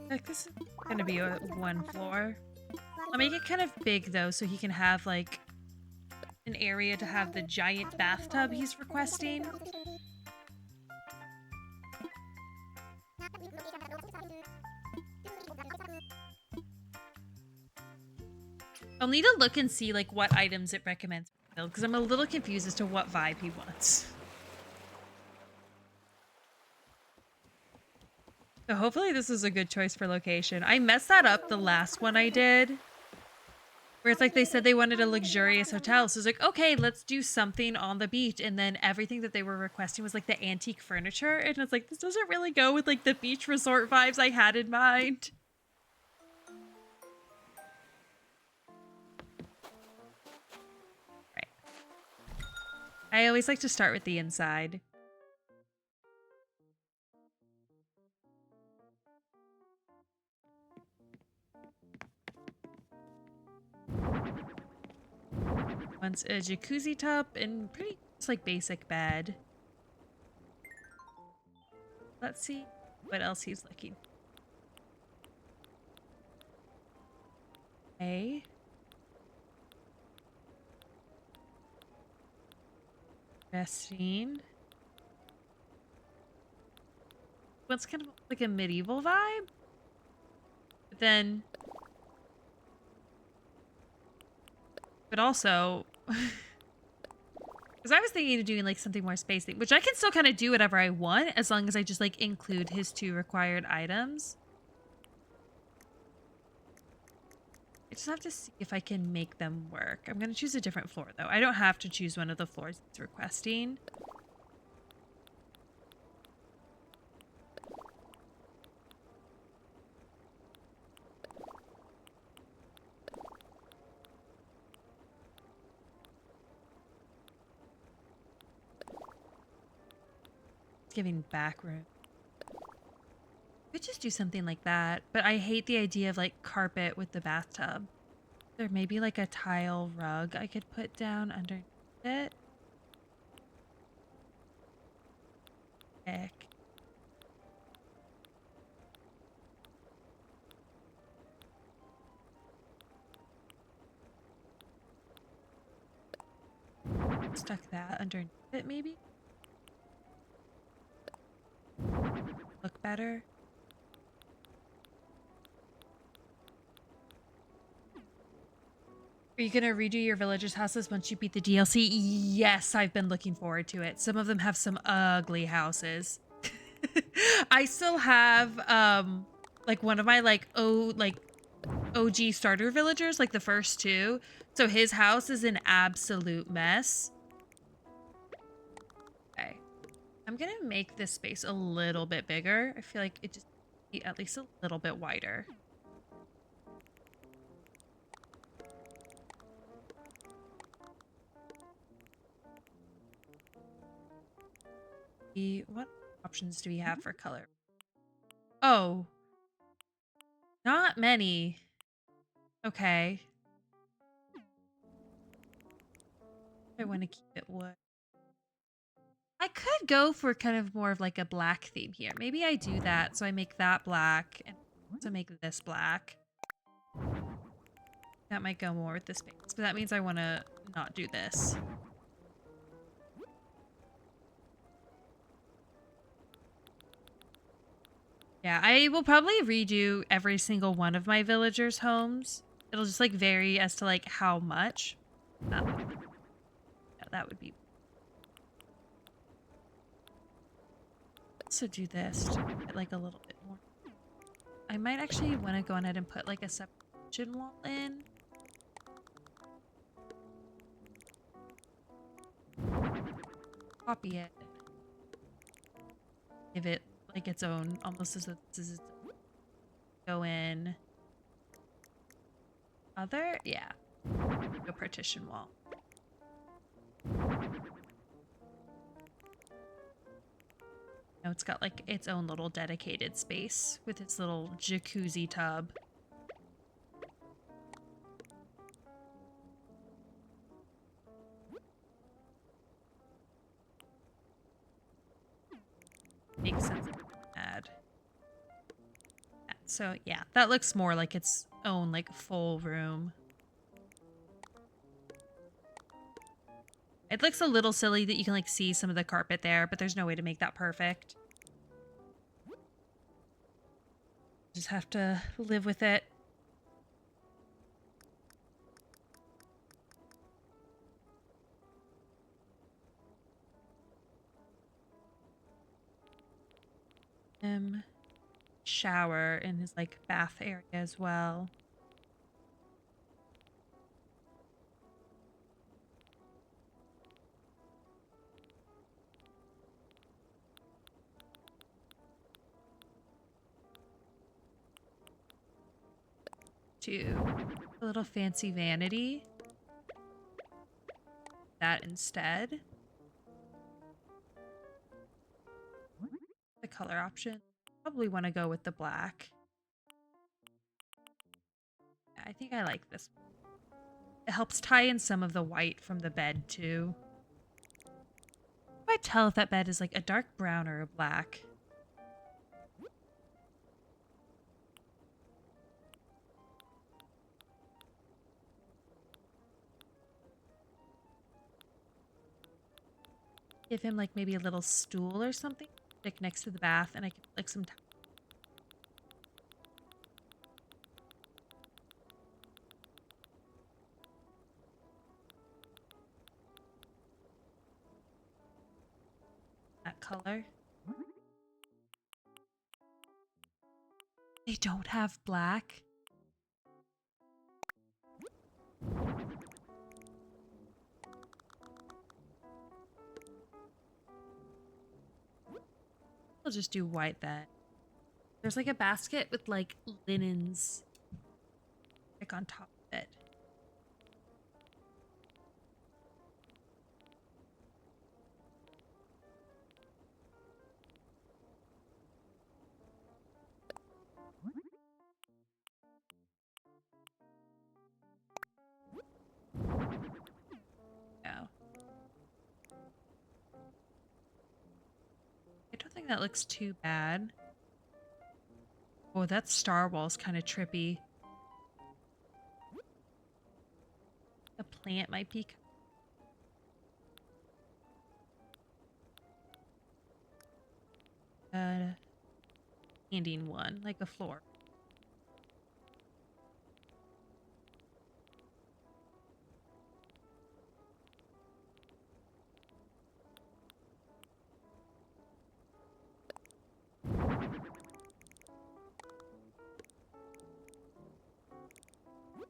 Like this is gonna be one floor. I'll make it kind of big though, so he can have like an area to have the giant bathtub he's requesting. I'll need to look and see like what items it recommends build because I'm a little confused as to what vibe he wants. So hopefully this is a good choice for location. I messed that up the last one I did. Where it's like they said they wanted a luxurious hotel. So it's like, okay, let's do something on the beach. And then everything that they were requesting was like the antique furniture. And it's like, this doesn't really go with like the beach resort vibes I had in mind. Right. I always like to start with the inside. Wants a jacuzzi tub and pretty just like basic bed. Let's see what else he's looking. Okay. Resting. What's kind of like a medieval vibe? But then but also because I was thinking of doing like something more space thing, which I can still kind of do whatever I want as long as I just like include his 2 required items. I just have to see if I can make them work. I'm gonna choose a different floor though. I don't have to choose one of the floors he's requesting. Giving back room. Could just do something like that, but I hate the idea of like carpet with the bathtub. There may be like a tile rug I could put down underneath it. Heck. Stuck that underneath it maybe? Look better. Are you gonna redo your villagers' houses once you beat the DLC? Yes, I've been looking forward to it. Some of them have some ugly houses. I still have like one of my like OG starter villagers, like the first 2. So his house is an absolute mess. Okay. I'm gonna make this space a little bit bigger. I feel like it just be at least a little bit wider. What options do we have for color? Oh, not many. Okay. I want to keep it wood. I could go for kind of more of like a black theme here. Maybe I do that, so I make that black and also make this black. That might go more with this space, but that means I want to not do this. Yeah, I will probably redo every single one of my villagers' homes. It'll just like vary as to like how much. Yeah, that would be. Also do this to get like a little bit more. I might actually want to go ahead and put like a separation wall in. Copy it. Give it like its own, almost as this is its own. Go in. Other? Yeah. Go partition wall. Now it's got like its own little dedicated space with its little jacuzzi tub. Makes sense to add. So yeah, that looks more like its own like full room. It looks a little silly that you can like see some of the carpet there, but there's no way to make that perfect. Just have to live with it. Shower in his like bath area as well. A little fancy vanity. That instead. The color option. Probably want to go with the black. I think I like this. It helps tie in some of the white from the bed too. I can't tell if that bed is like a dark brown or a black. Give him like maybe a little stool or something, like next to the bath, and I can like some. That color. They don't have black. I'll just do white then. There's like a basket with like linens like on top of it. Yeah. I don't think that looks too bad. Oh, that star wall's kind of trippy. The plant might be. Standing one, like a floor.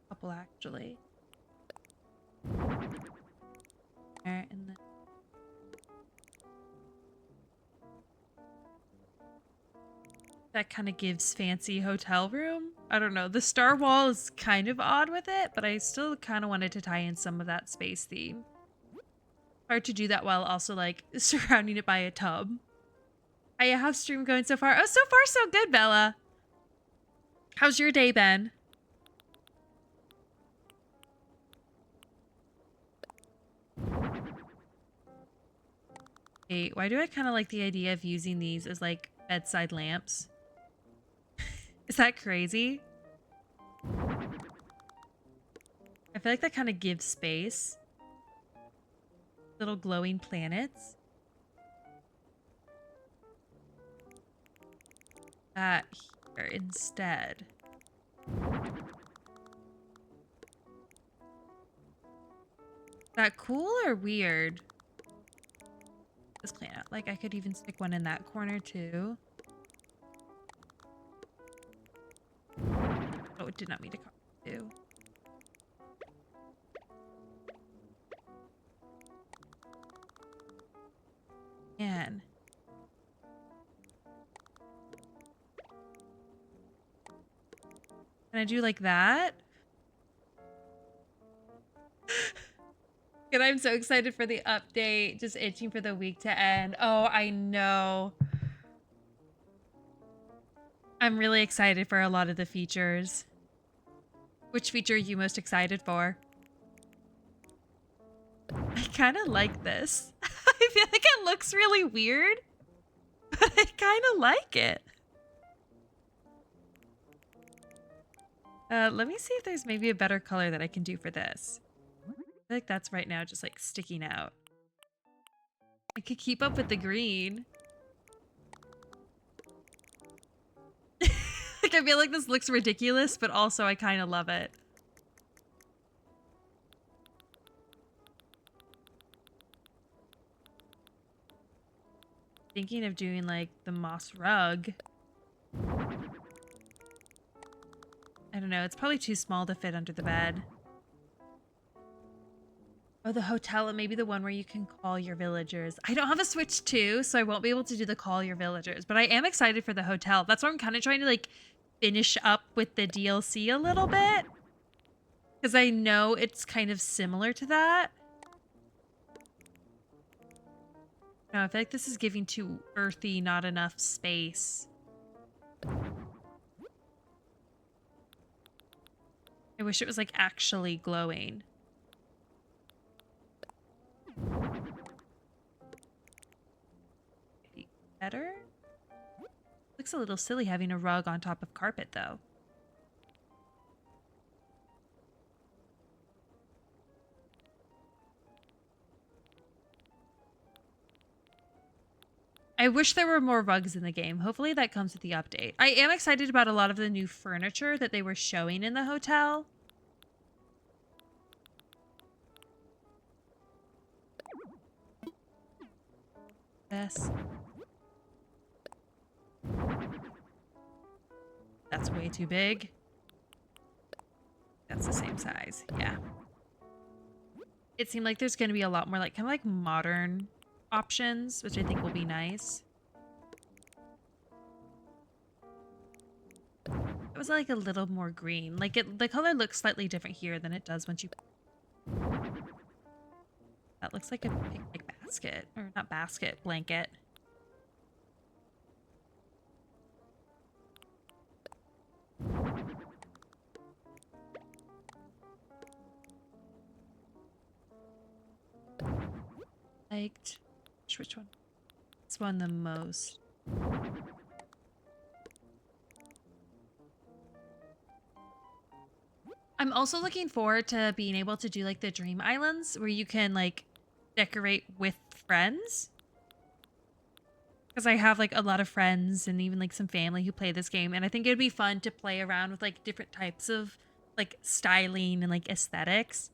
Couple actually. There, and then that kind of gives fancy hotel room. I don't know. The star wall is kind of odd with it, but I still kind of wanted to tie in some of that space theme. Hard to do that while also like surrounding it by a tub. How's stream going so far? Oh, so far so good, Bella. How's your day been? Hey, why do I kind of like the idea of using these as like bedside lamps? Is that crazy? I feel like that kind of gives space. Little glowing planets. That here instead. Is that cool or weird? This planet. Like I could even stick one in that corner too. Oh, it did not mean to copy too. Man. Can I do like that? And I'm so excited for the update. Just itching for the week to end. Oh, I know. I'm really excited for a lot of the features. Which feature are you most excited for? I kind of like this. I feel like it looks really weird, but I kind of like it. Let me see if there's maybe a better color that I can do for this. I feel like that's right now just like sticking out. I could keep up with the green. Like I feel like this looks ridiculous, but also I kind of love it. Thinking of doing like the moss rug. I don't know, it's probably too small to fit under the bed. Oh, the hotel, and maybe the one where you can call your villagers. I don't have a Switch 2, so I won't be able to do the call your villagers, but I am excited for the hotel. That's why I'm kind of trying to like finish up with the DLC a little bit. Because I know it's kind of similar to that. No, I feel like this is giving too earthy, not enough space. I wish it was like actually glowing. Maybe better? Looks a little silly having a rug on top of carpet though. I wish there were more rugs in the game. Hopefully that comes with the update. I am excited about a lot of the new furniture that they were showing in the hotel. This. That's way too big. That's the same size. Yeah. It seemed like there's going to be a lot more like kind of like modern options, which I think will be nice. It was like a little more green. Like the color looks slightly different here than it does once you. That looks like a picnic basket, or not basket, blanket. Liked which one? This one the most. I'm also looking forward to being able to do like the dream islands where you can like decorate with friends. Because I have like a lot of friends and even like some family who play this game, and I think it'd be fun to play around with like different types of like styling and like aesthetics.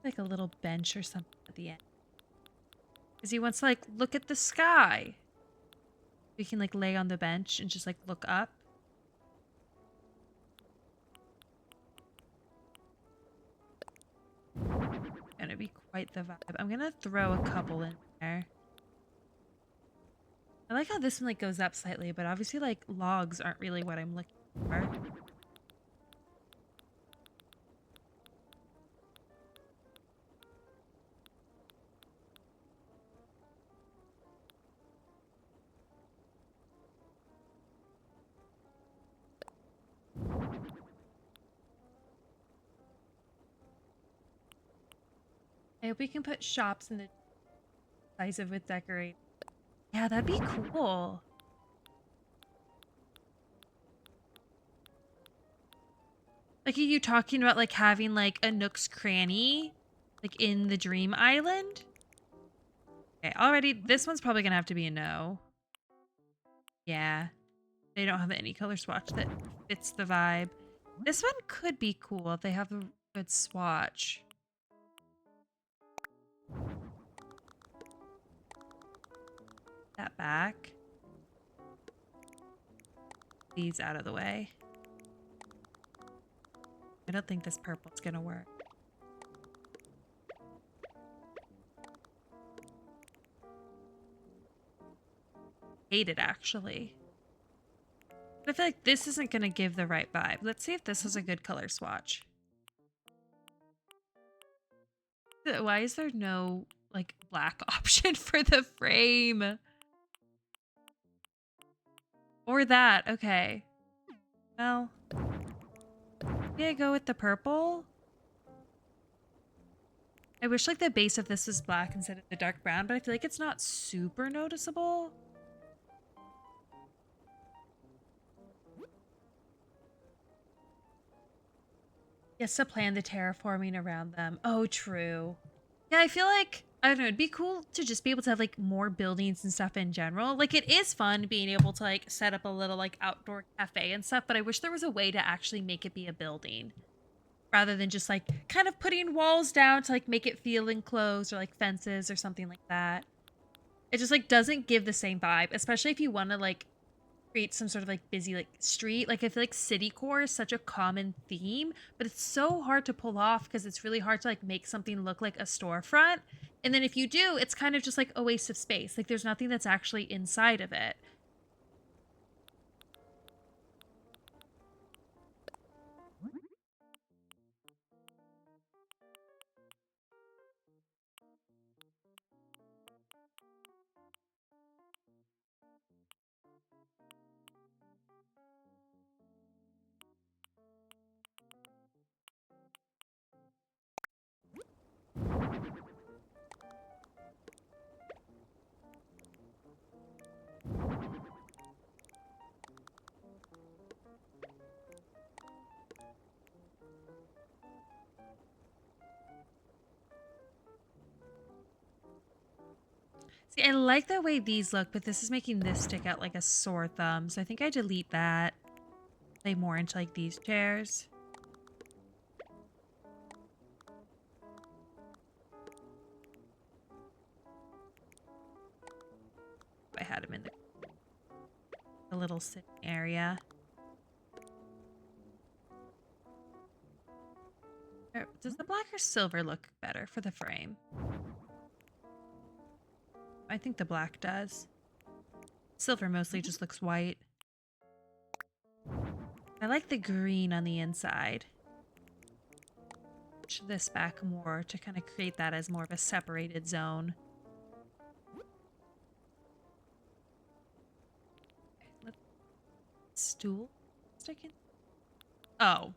Like a little bench or something at the end. Because he wants to like look at the sky. We can like lay on the bench and just like look up. Gonna be quite the vibe. I'm gonna throw a couple in there. I like how this one like goes up slightly, but obviously like logs aren't really what I'm looking for. I hope we can put shops in the size of with decorate. Yeah, that'd be cool. Like, are you talking about like having like a Nook's Cranny, like in the Dream Island? Okay, already this one's probably gonna have to be a no. Yeah, they don't have any color swatch that fits the vibe. This one could be cool if they have a good swatch. That back. These out of the way. I don't think this purple's gonna work. Hate it, actually. But I feel like this isn't gonna give the right vibe. Let's see if this has a good color swatch. Why is there no, like, black option for the frame? Or that, okay. Well, maybe I go with the purple? I wish, like, the base of this was black instead of the dark brown, but I feel like it's not super noticeable. Yes, to plan the terraforming around them. Oh, true. Yeah, I feel like, I don't know, it'd be cool to just be able to have like more buildings and stuff in general. Like it is fun being able to like set up a little like outdoor cafe and stuff, but I wish there was a way to actually make it be a building rather than just like kind of putting walls down to like make it feel enclosed or like fences or something like that. It just like doesn't give the same vibe, especially if you want to like create some sort of like busy like street. Like I feel like city core is such a common theme, but it's so hard to pull off because it's really hard to like make something look like a storefront. And then if you do, it's kind of just like a waste of space. Like there's nothing that's actually inside of it. See, I like the way these look, but this is making this stick out like a sore thumb. So I think I delete that. Play more into like these chairs. I had them in the little sitting area. Does the black or silver look better for the frame? I think the black does. Silver mostly just looks white. I like the green on the inside. Push this back more to kind of create that as more of a separated zone. Stool? Stick in? Oh.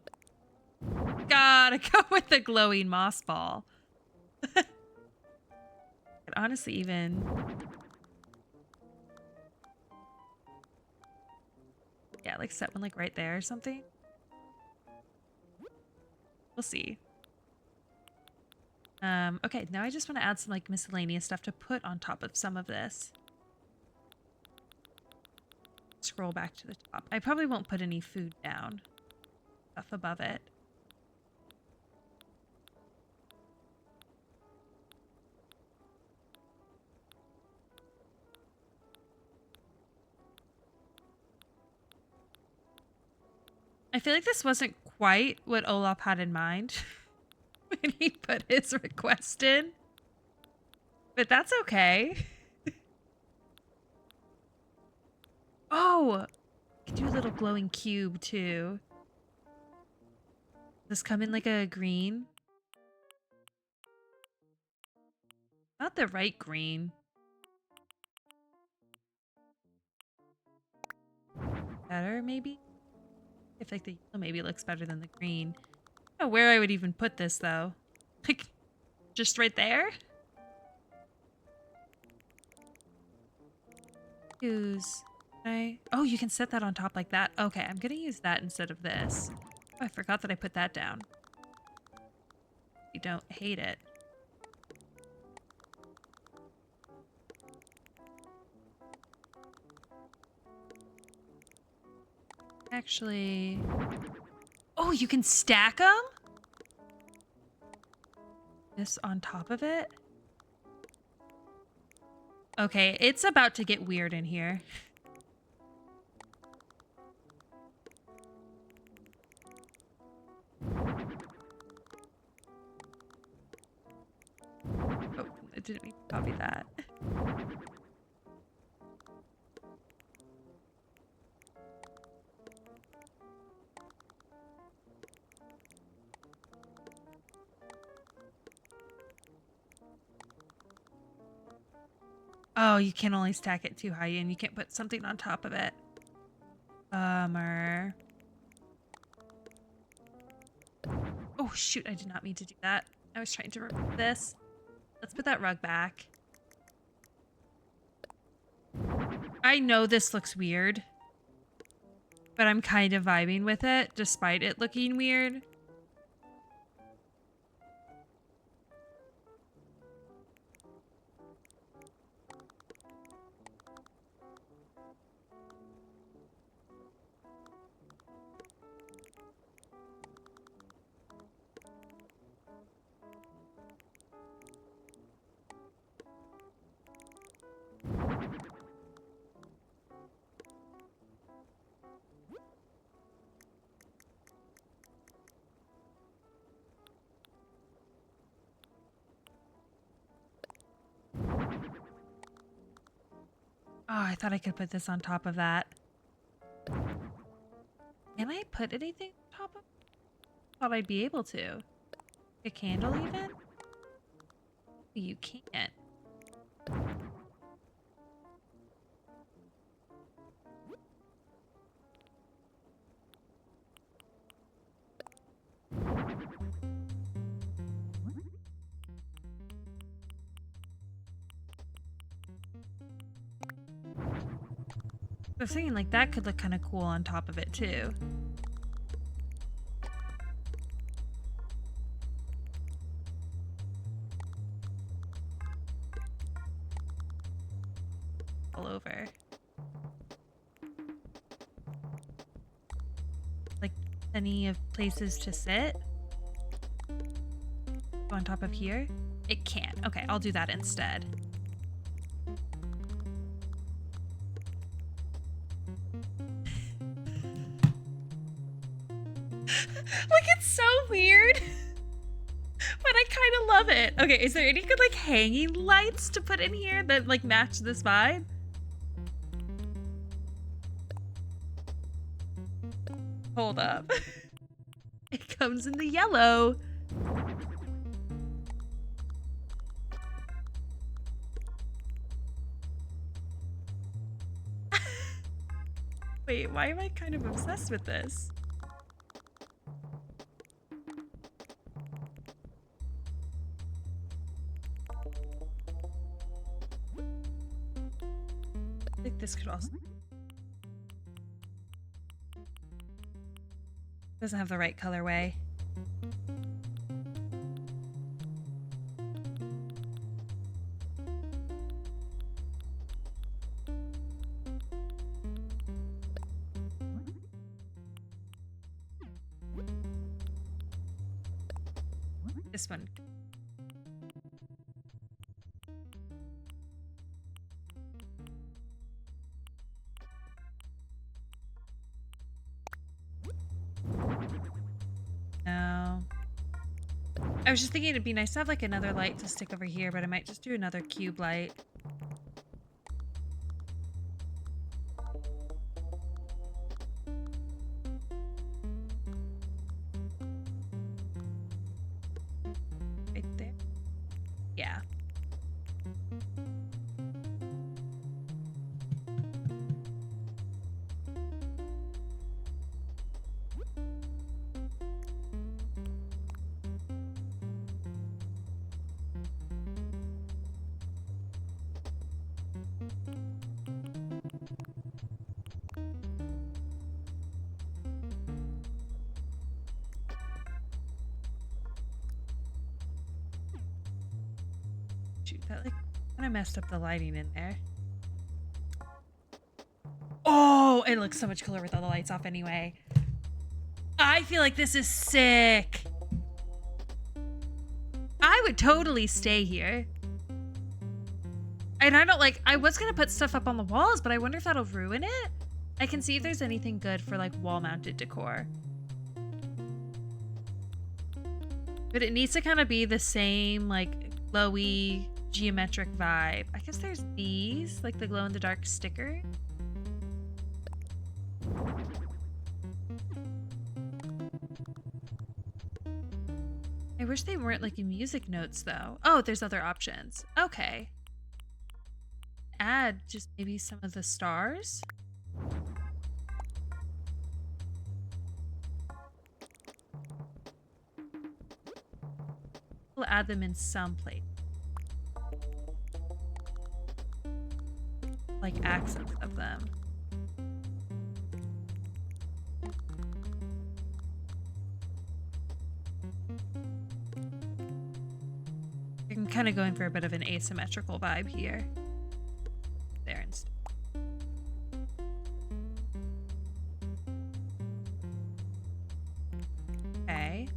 Gotta go with the glowing moss ball. Could honestly even... Yeah, like set one like right there or something. We'll see. Okay, now I just want to add some like miscellaneous stuff to put on top of some of this. Scroll back to the top. I probably won't put any food down. Stuff above it. I feel like this wasn't quite what Olaf had in mind when he put his request in. But that's okay. Oh! I could do a little glowing cube too. Does this come in like a green? Not the right green. Better, maybe? I feel like the yellow maybe looks better than the green. I don't know where I would even put this, though. Like, Just right there? Use... Oh, you can set that on top like that. Okay, I'm gonna use that instead of this. Oh, I forgot that I put that down. You don't hate it. Actually... Oh, you can stack them? This on top of it? Okay, it's about to get weird in here. Oh, I didn't mean to copy that. Oh, you can only stack it too high and you can't put something on top of it. Bummer. Oh, shoot, I did not mean to do that. I was trying to remove this. Let's put that rug back. I know this looks weird, but I'm kind of vibing with it, despite it looking weird. Oh, I thought I could put this on top of that. Can I put anything on top of it? Thought I'd be able to. A candle even? You can't. I was thinking like that could look kind of cool on top of it too. All over. Like any of places to sit? On top of here? It can't. Okay, I'll do that instead. Like, it's so weird. But I kind of love it. Okay, is there any good, like, hanging lights to put in here that, like, match this vibe? Hold up. It comes in the yellow. Wait, why am I kind of obsessed with this? I think this could also... Doesn't have the right colorway. This one. No. I was just thinking it'd be nice to have like another light to stick over here, but I might just do another cube light. Right there. Yeah. Shoot, that like kind of messed up the lighting in there. Oh, it looks so much cooler with all the lights off anyway. I feel like this is sick. I would totally stay here. And I don't like, I was going to put stuff up on the walls, but I wonder if that'll ruin it. I can see if there's anything good for like wall mounted decor. But it needs to kind of be the same like glowy geometric vibe. I guess there's these, like the glow in the dark sticker. I wish they weren't like in music notes though. Oh, there's other options. Okay. Add just maybe some of the stars. We'll add them in some place. Like accents of them. I'm kind of going for a bit of an asymmetrical vibe here. There instead. Okay.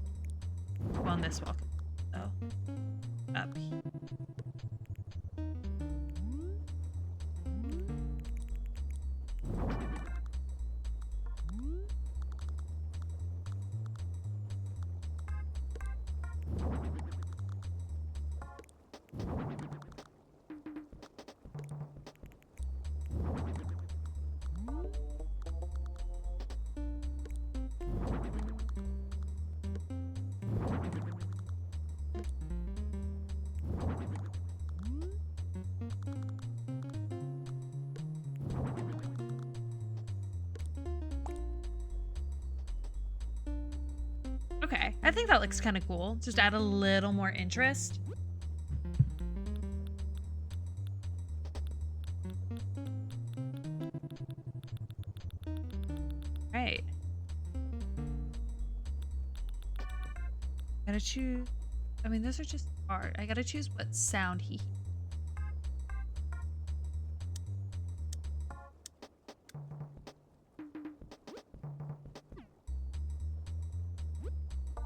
On this wall. Oh. Up here. Okay, I think that looks kind of cool. Just add a little more interest. Right. Gotta choose. I mean, those are just art. I gotta choose what sound he.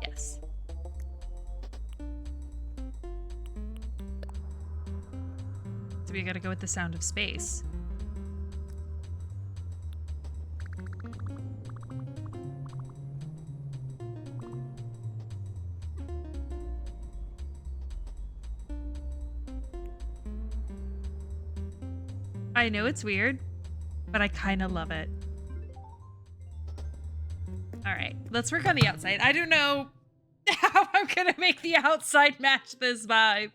Yes. So we gotta go with the sound of space. I know it's weird, but I kind of love it. All right, let's work on the outside. I don't know how I'm gonna make the outside match this vibe,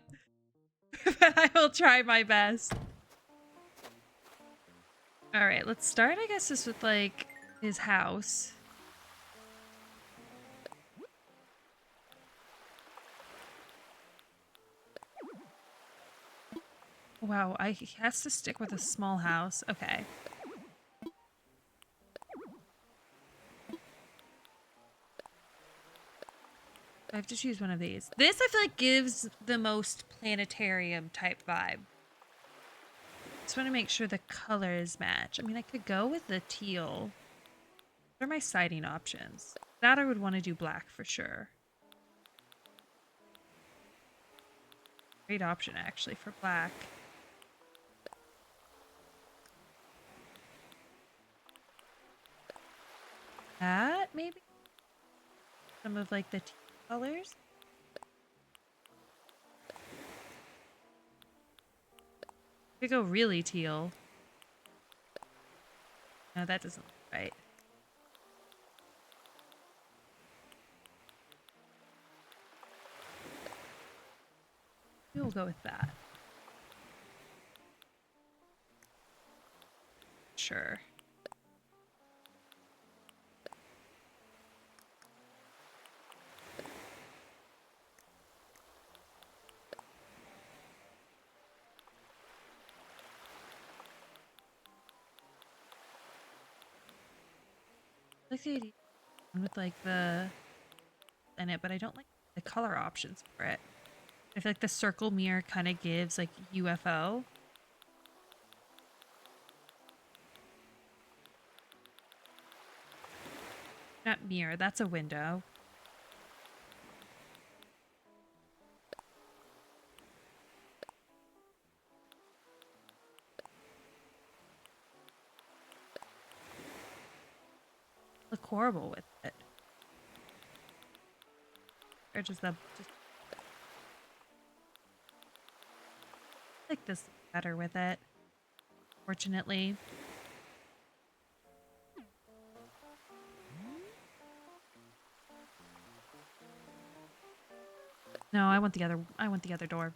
but I will try my best. All right, let's start, I guess, just with like his house. Wow, he has to stick with a small house. Okay. I have to choose one of these. This, I feel like, gives the most planetarium type vibe. Just want to make sure the colors match. I mean, I could go with the teal. What are my siding options? That I would want to do black for sure. Great option, actually, for black. That, maybe? Some of, like, the teal colors? Could go really teal. No, that doesn't look right. We'll go with that. Sure. I like the idea with like the in it, but I don't like the color options for it. I feel like the circle mirror kind of gives like UFO. Not mirror, that's a window. Look horrible with it. Or just the I like this better with it. Fortunately. No, I want the other door.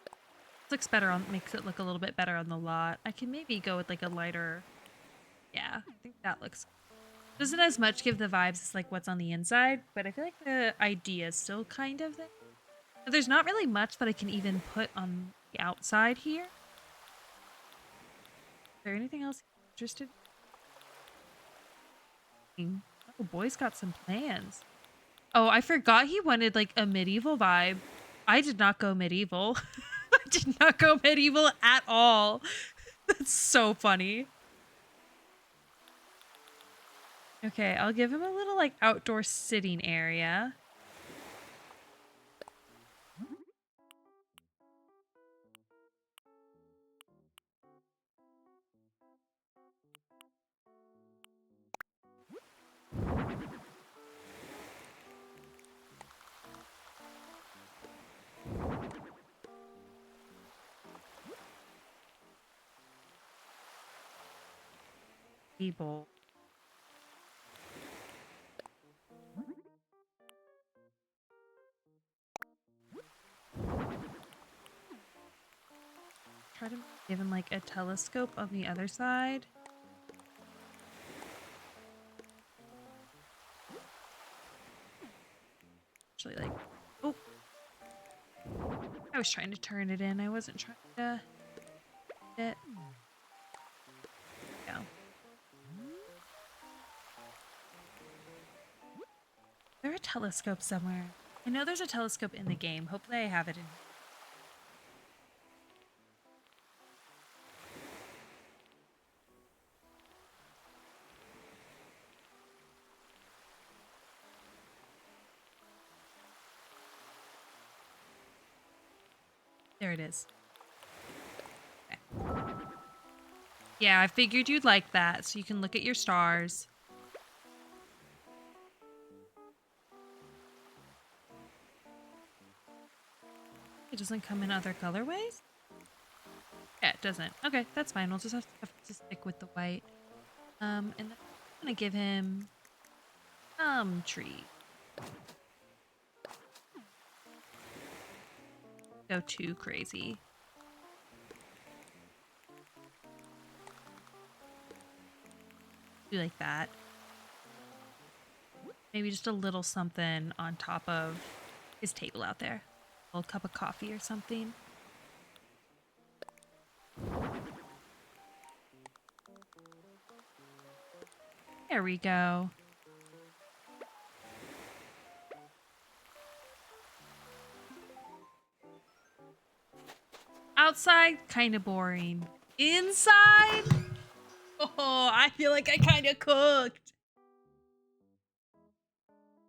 This looks better on makes it look a little bit better on the lot. I can maybe go with like a lighter. Yeah, I think that looks doesn't as much give the vibes as like what's on the inside, but I feel like the idea is still kind of there. But there's not really much that I can even put on the outside here. Is there anything else you're interested in? Oh, boy's got some plans. Oh, I forgot he wanted like a medieval vibe. I did not go medieval. I did not go medieval at all. That's so funny. Okay, I'll give him a little like outdoor sitting area. Table. Try to give him like a telescope on the other side. Actually, like, oh, I was trying to turn it in. I wasn't trying to it. Go. Is there a telescope somewhere? I know there's a telescope in the game. Hopefully I have it in. There it is. Okay. Yeah, I figured you'd like that, so you can look at your stars. It doesn't come in other colorways? Yeah, it doesn't. Okay, that's fine. We'll just have to stick with the white. And then I'm gonna give him tree. Go too crazy. Do like that. Maybe just a little something on top of his table out there. A little cup of coffee or something. There we go. Outside, kind of boring. Inside? Oh, I feel like I kind of cooked.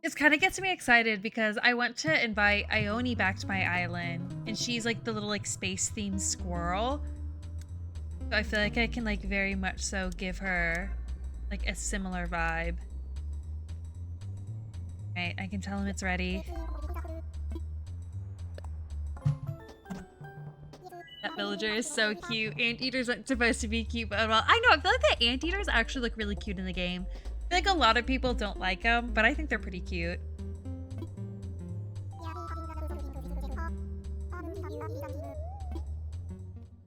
This kind of gets me excited because I want to invite Ione back to my island, and she's like the little like space themed squirrel. So I feel like I can like very much so give her like a similar vibe. Right, I can tell him it's ready. That villager is so cute. Anteaters aren't supposed to be cute, but well, I know, I feel like the anteaters actually look really cute in the game. I feel like a lot of people don't like them, but I think they're pretty cute.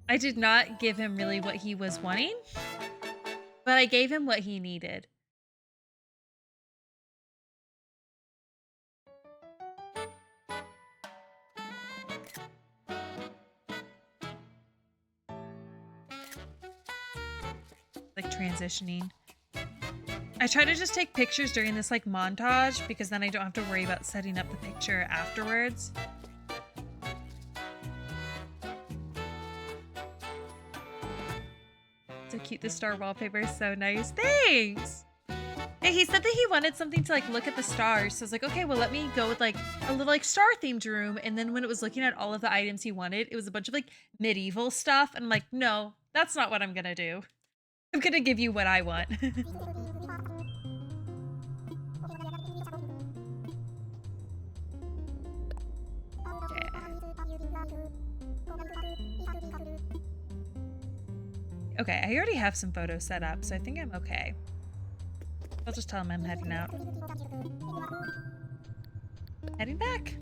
I did not give him really what he was wanting, but I gave him what he needed. Like transitioning. I try to just take pictures during this like montage because then I don't have to worry about setting up the picture afterwards. So cute, the star wallpaper is so nice. Thanks! Hey, he said that he wanted something to like look at the stars. So I was like, okay, well let me go with like a little like star themed room. And then when it was looking at all of the items he wanted, it was a bunch of like medieval stuff. And I'm like, no, that's not what I'm gonna do. I'm gonna give you what I want. Okay, I already have some photos set up, so I think I'm okay. I'll just tell him I'm heading out. Heading back.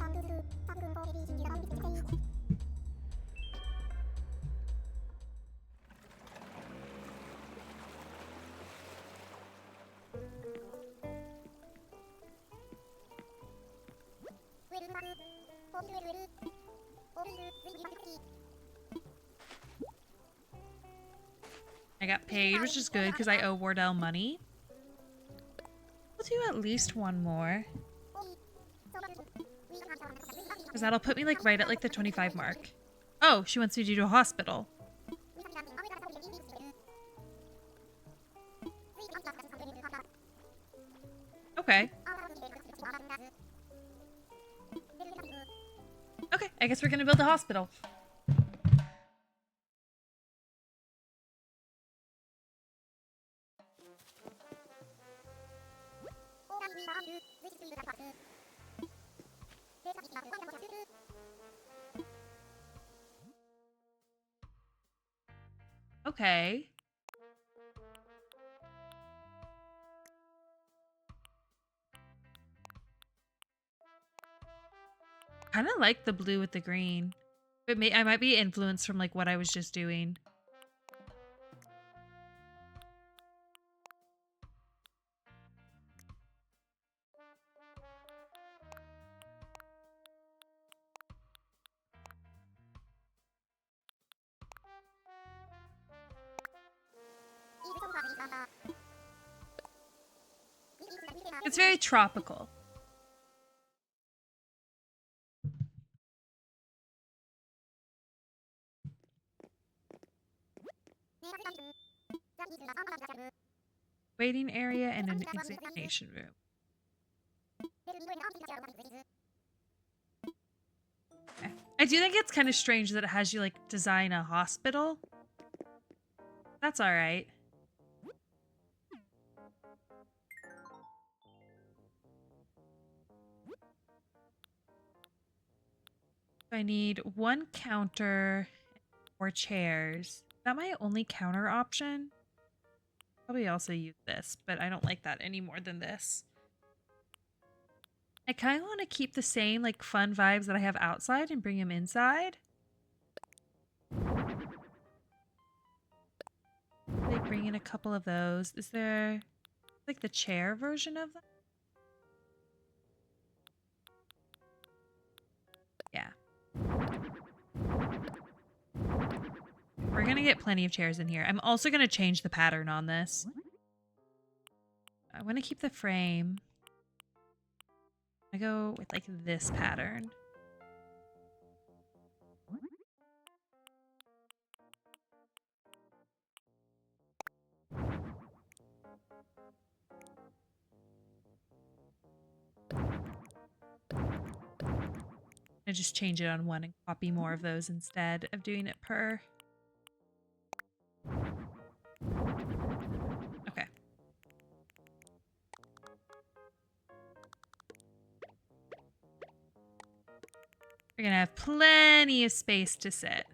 I got paid, which is good because I owe Wardell money. We'll do at least one more. Because that'll put me like right at like the 25 mark. Oh, she wants me to do a hospital. Okay. Okay, I guess we're gonna build a hospital. Okay. Kind of like the blue with the green. But I might be influenced from like what I was just doing. It's very tropical. Waiting area and an examination room. Okay. I do think it's kind of strange that it has you like design a hospital. That's all right. I need one counter or chairs. Is that my only counter option? Probably also use this, but I don't like that any more than this. I kind of want to keep the same like fun vibes that I have outside and bring them inside. Like bring in a couple of those. Is there like the chair version of them? Yeah. We're gonna get plenty of chairs in here. I'm also gonna change the pattern on this. I want to keep the frame. I go with like this pattern. I just change it on one and copy more of those instead of doing it per. Okay. We're gonna have plenty of space to sit.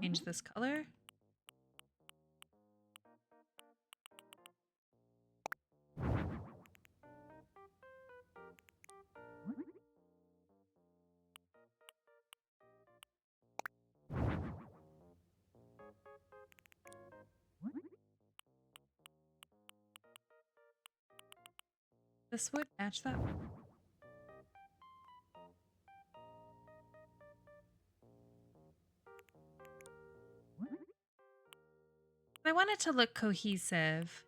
Change this color. This would match that. I want it to look cohesive.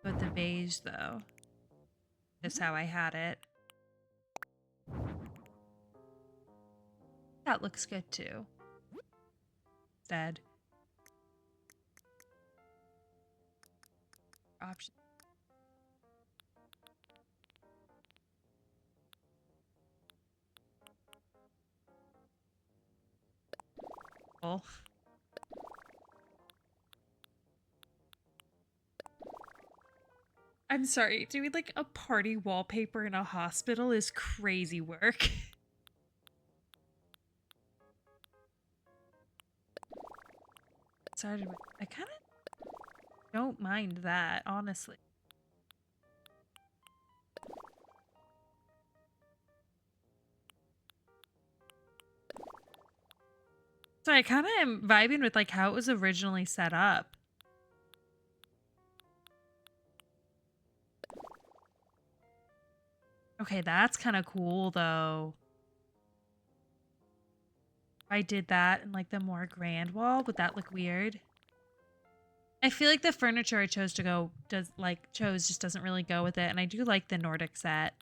With the beige, though. That's how I had it. That looks good, too. Instead. Option. Oh. I'm sorry, doing like a party wallpaper in a hospital is crazy work. Sorry, I kind of don't mind that, honestly. So I kind of am vibing with like how it was originally set up. Okay, that's kind of cool though. If I did that in like the more grand wall, would that look weird? I feel like the furniture I chose just doesn't really go with it, and I do like the Nordic set.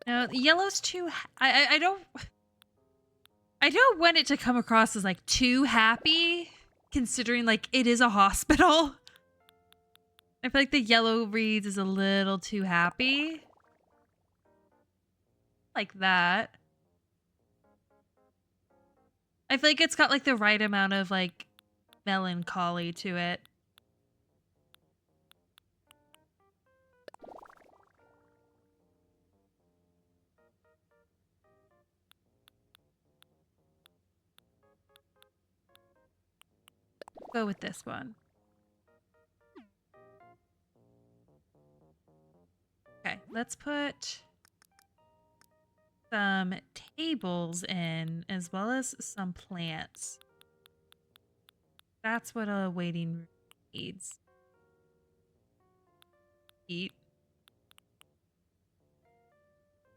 No, the yellow's too. I don't want it to come across as like too happy, considering like it is a hospital. I feel like the yellow reads is a little too happy. Like that. I feel like it's got like the right amount of like melancholy to it. Go with this one. Okay, let's put some tables in as well as some plants. That's what a waiting room needs. Eat.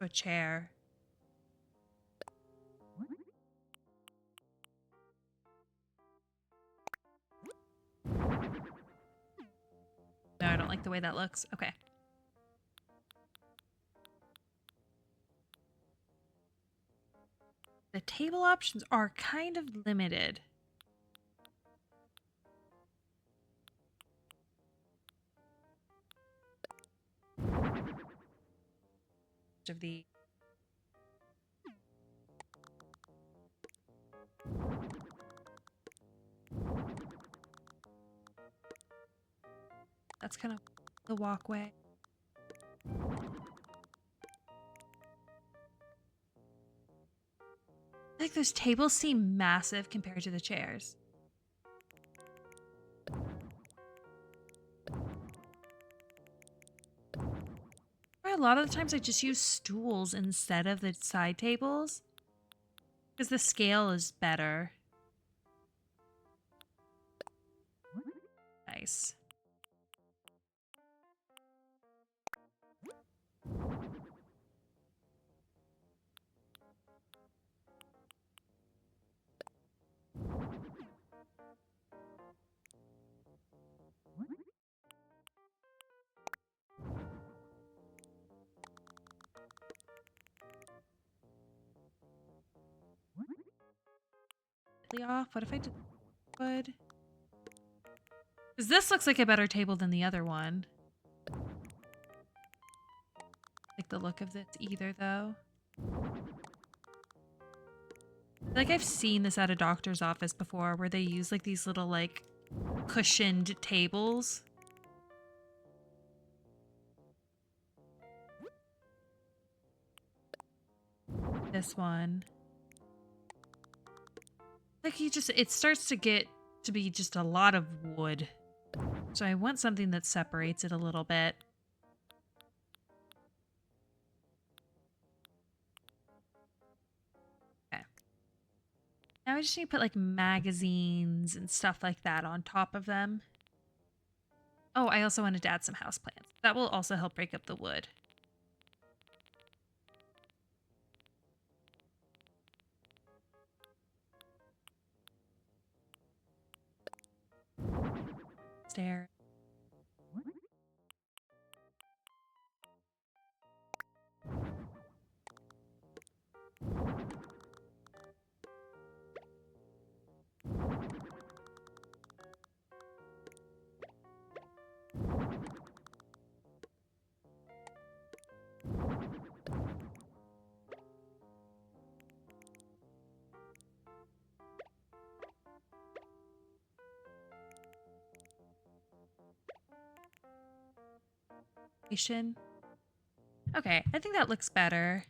A chair. No, I don't like the way that looks. Okay. The table options are kind of limited. Of the that's kind of the walkway. Like those tables seem massive compared to the chairs. A lot of the times I just use stools instead of the side tables because the scale is better. Nice. slightly off. What if I did wood? Because this looks like a better table than the other one. Like the look of this either, though. Like I've seen this at a doctor's office before where they use like these little like cushioned tables. This one. Like it starts to get to be just a lot of wood. So I want something that separates it a little bit. Okay. Now I just need to put like magazines and stuff like that on top of them. Oh, I also wanted to add some houseplants. That will also help break up the wood. Stair. Okay, I think that looks better.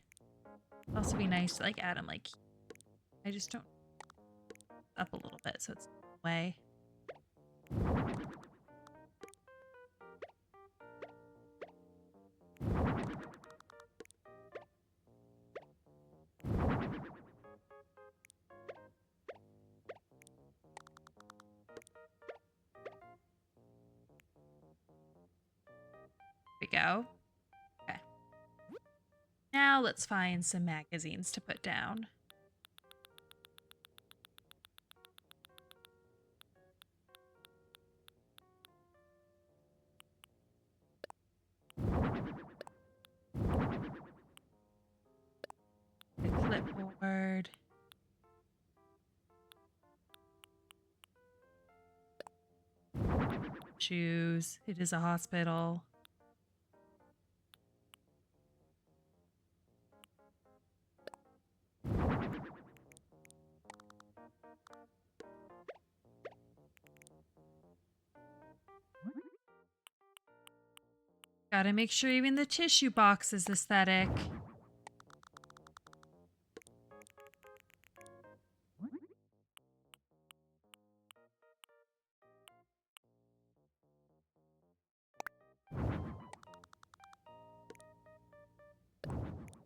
It'd also be nice to like add them like I just don't up a little bit so it's way. There we go. Okay. Now let's find some magazines to put down. The clipboard. Shoes. It is a hospital. Gotta make sure even the tissue box is aesthetic.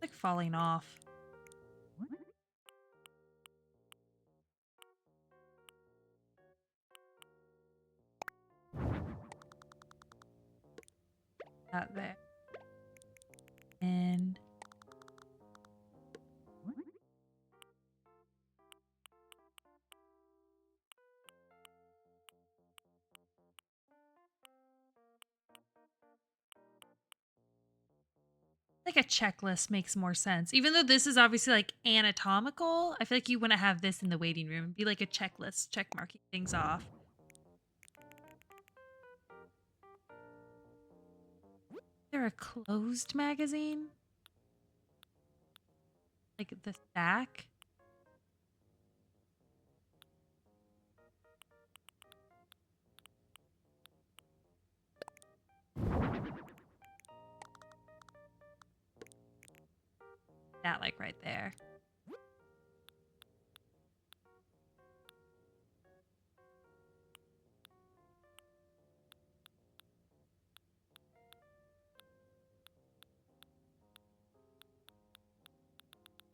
Like falling off. That there. And like a checklist makes more sense. Even though this is obviously like anatomical, I feel like you want to have this in the waiting room. It'd be like a checklist, check marking things off. Is there a closed magazine? Like the stack? That like right there.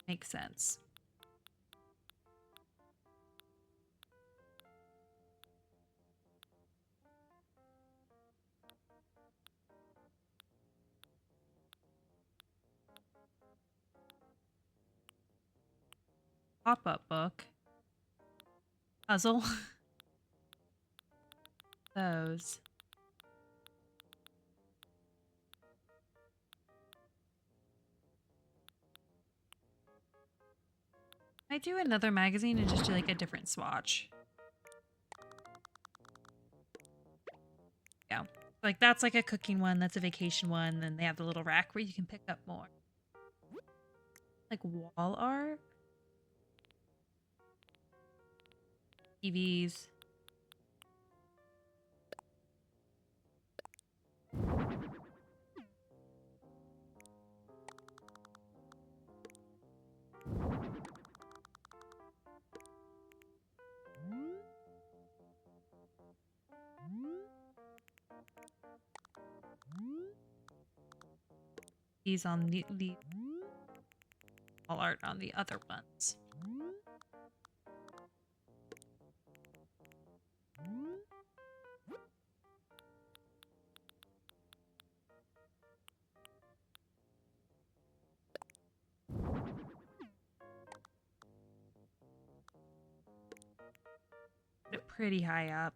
Makes sense. Pop-up book. Puzzle. Those. I do another magazine and just do like a different swatch. Yeah. Like that's like a cooking one, that's a vacation one, then they have the little rack where you can pick up more. Like wall art. TVs. These on the wall art on the other ones. Put it pretty high up.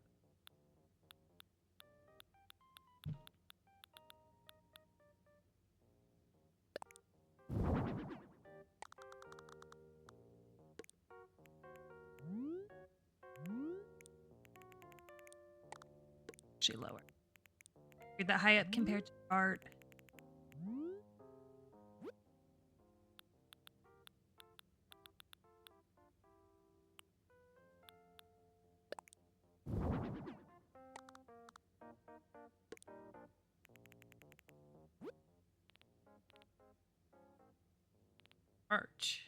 Actually lower. That high up compared to art. Arch.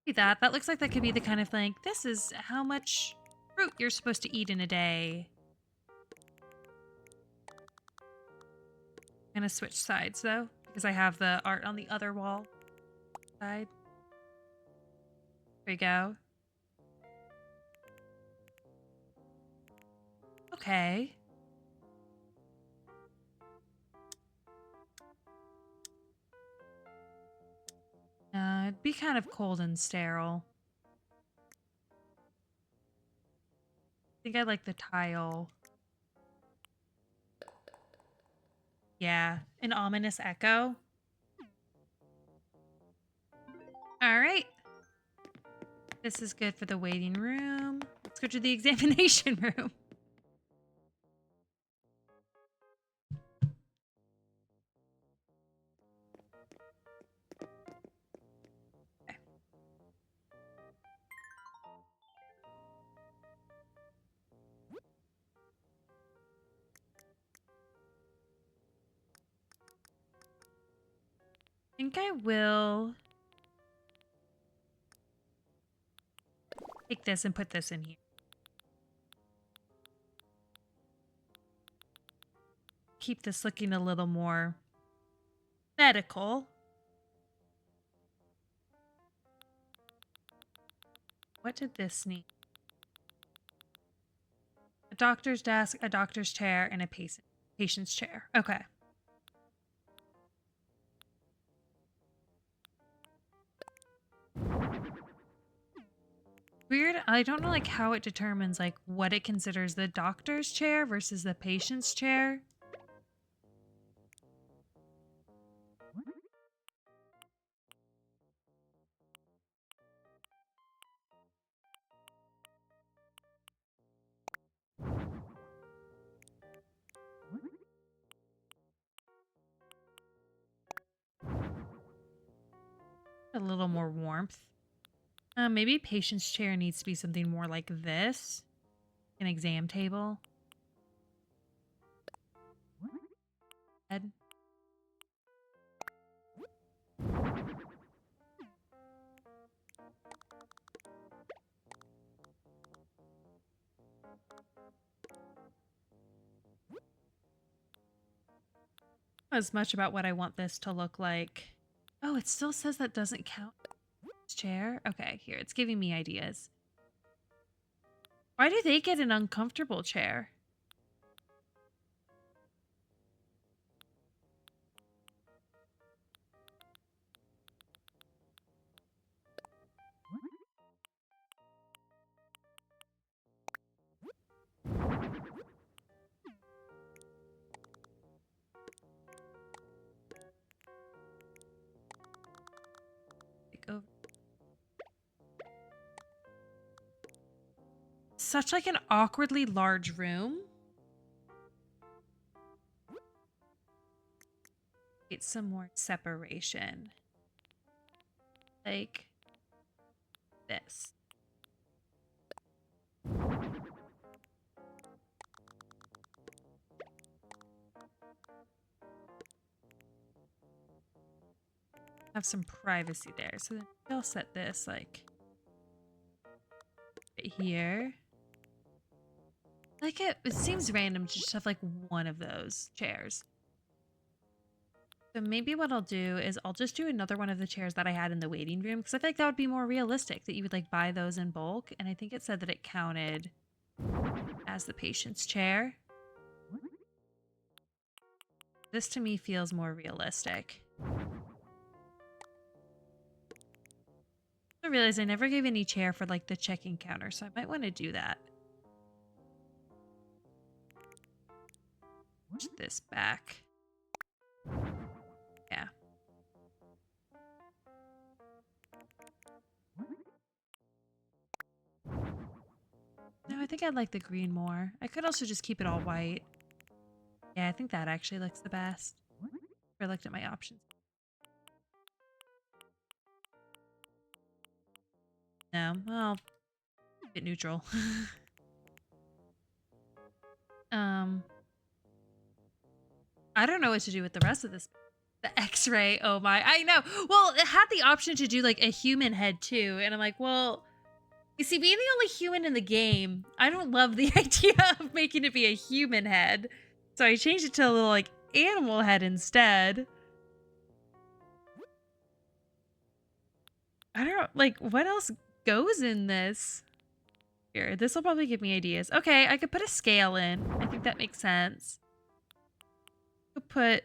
See that? That looks like that could be the kind of thing. This is how much fruit you're supposed to eat in a day. I'm gonna switch sides though, because I have the art on the other wall side. There we go. Okay. It'd be kind of cold and sterile. I think I like the tile. Yeah, an ominous echo. All right. This is good for the waiting room. Let's go to the examination room. Okay. I think I will take this and put this in here. Keep this looking a little more medical. What did this need? A doctor's desk, a doctor's chair, and a patient's chair. Okay. Weird. I don't know like how it determines like what it considers the doctor's chair versus the patient's chair. A little more warmth. Maybe patient's chair needs to be something more like this. An exam table. Bed. As much about what I want this to look like. Oh, it still says that doesn't count. Chair? Okay, here. It's giving me ideas. Why do they get an uncomfortable chair? such like an awkwardly large room. Get some more separation. Like this. Have some privacy there. So then I'll set this like right here. Like it seems random to just have like one of those chairs. So maybe what I'll do is I'll just do another one of the chairs that I had in the waiting room, because I feel like that would be more realistic, that you would like buy those in bulk. And I think it said that it counted as the patient's chair. This to me feels more realistic. I realized I never gave any chair for like the check-in counter, so I might want to do that. Push this back. Yeah. No, I think I'd like the green more. I could also just keep it all white. Yeah, I think that actually looks the best. I looked at my options. No, well, a bit neutral. I don't know what to do with the rest of this. The x-ray, oh my, I know. Well, it had the option to do like a human head too, and I'm like, well, you see, being the only human in the game, I don't love the idea of making it be a human head. So I changed it to a little like animal head instead. I don't like what else goes in this. Here, this will probably give me ideas. Okay, I could put a scale in. I think that makes sense. I could put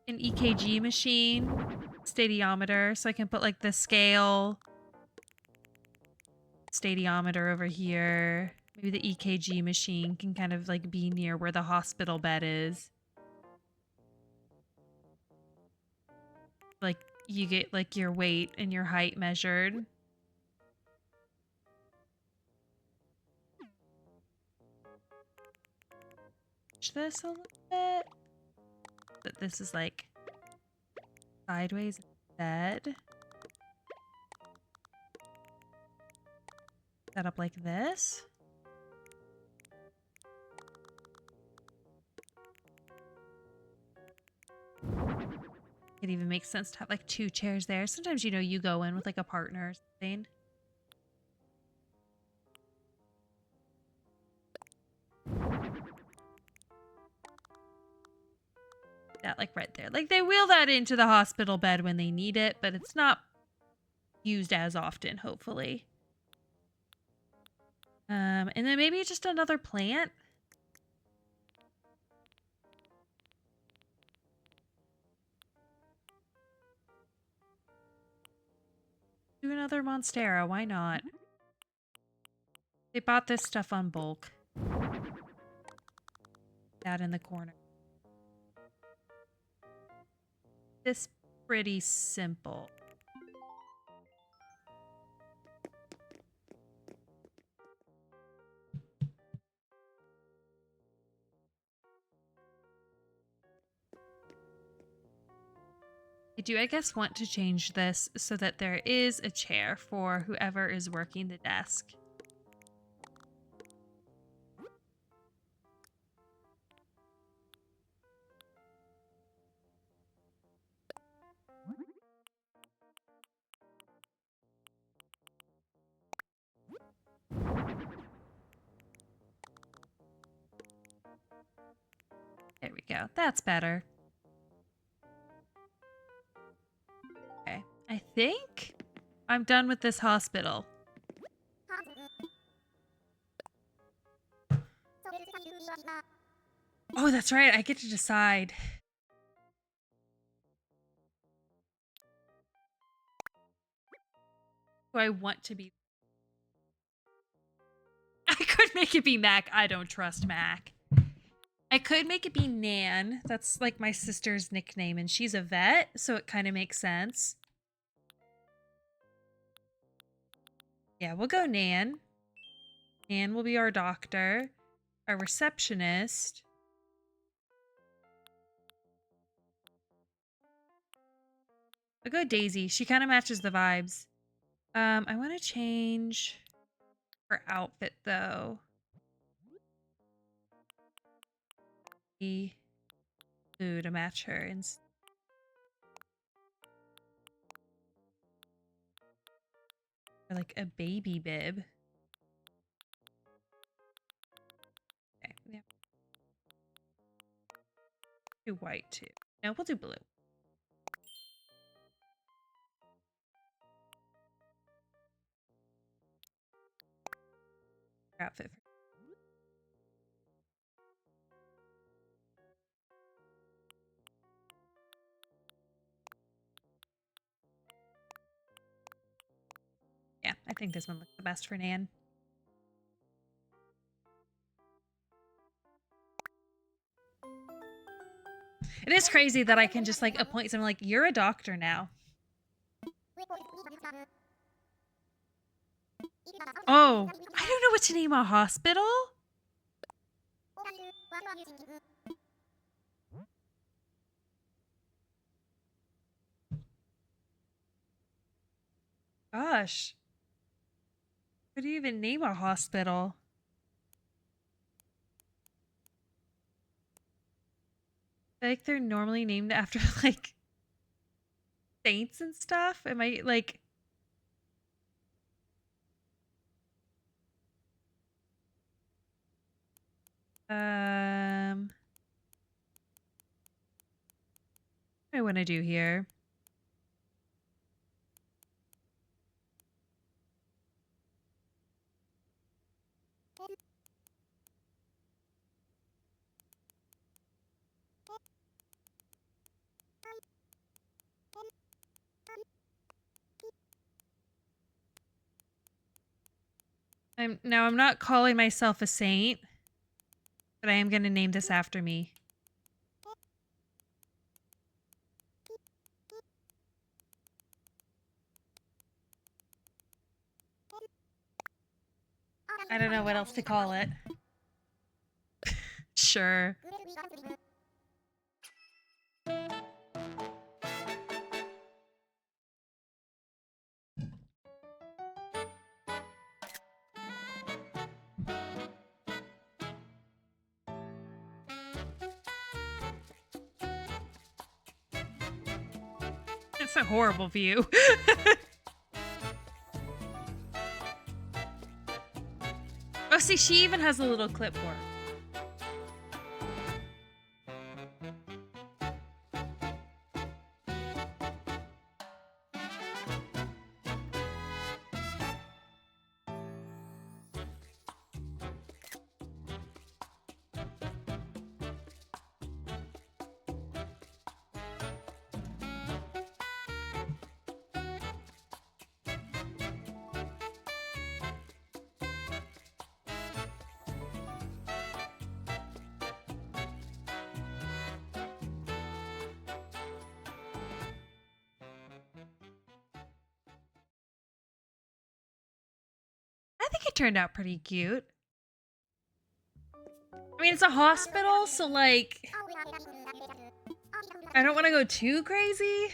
an EKG machine, stadiometer, so I can put like the scale, stadiometer over here. Maybe the EKG machine can kind of like be near where the hospital bed is. Like you get like your weight and your height measured. Push this a little bit. But this is like sideways instead. Set up like this. It even makes sense to have like two chairs there. Sometimes, you know, you go in with like a partner or something. That like right there. Like they wheel that into the hospital bed when they need it, but it's not used as often, hopefully. And then maybe just another plant. Do another Monstera, why not? They bought this stuff on bulk. That in the corner. This pretty simple. I do, I guess, want to change this so that there is a chair for whoever is working the desk. There we go. That's better. Okay. I think I'm done with this hospital. Oh, that's right. I get to decide. Who I want to be. I could make it be Mac. I don't trust Mac. I could make it be Nan. That's like my sister's nickname, and she's a vet, so it kind of makes sense. Yeah, we'll go Nan. Anne will be our doctor. Our receptionist. I'll go Daisy. She kind of matches the vibes. I want to change her outfit though. Blue to match her. Or like a baby bib. Okay, yeah. Do white too. No, we'll do blue. Outfit. Yeah, I think this one looks the best for Nan. It is crazy that I can just like appoint someone like, you're a doctor now. Oh, I don't know what to name a hospital. Gosh. What do you even name a hospital? I feel like they're normally named after like saints and stuff. Am I like... What do I want to do here? I'm not calling myself a saint, but I am going to name this after me. I don't know what else to call it. Sure. It's a horrible view. Oh, see, she even has a little clipboard. I think it turned out pretty cute. I mean, it's a hospital, so like, I don't want to go too crazy.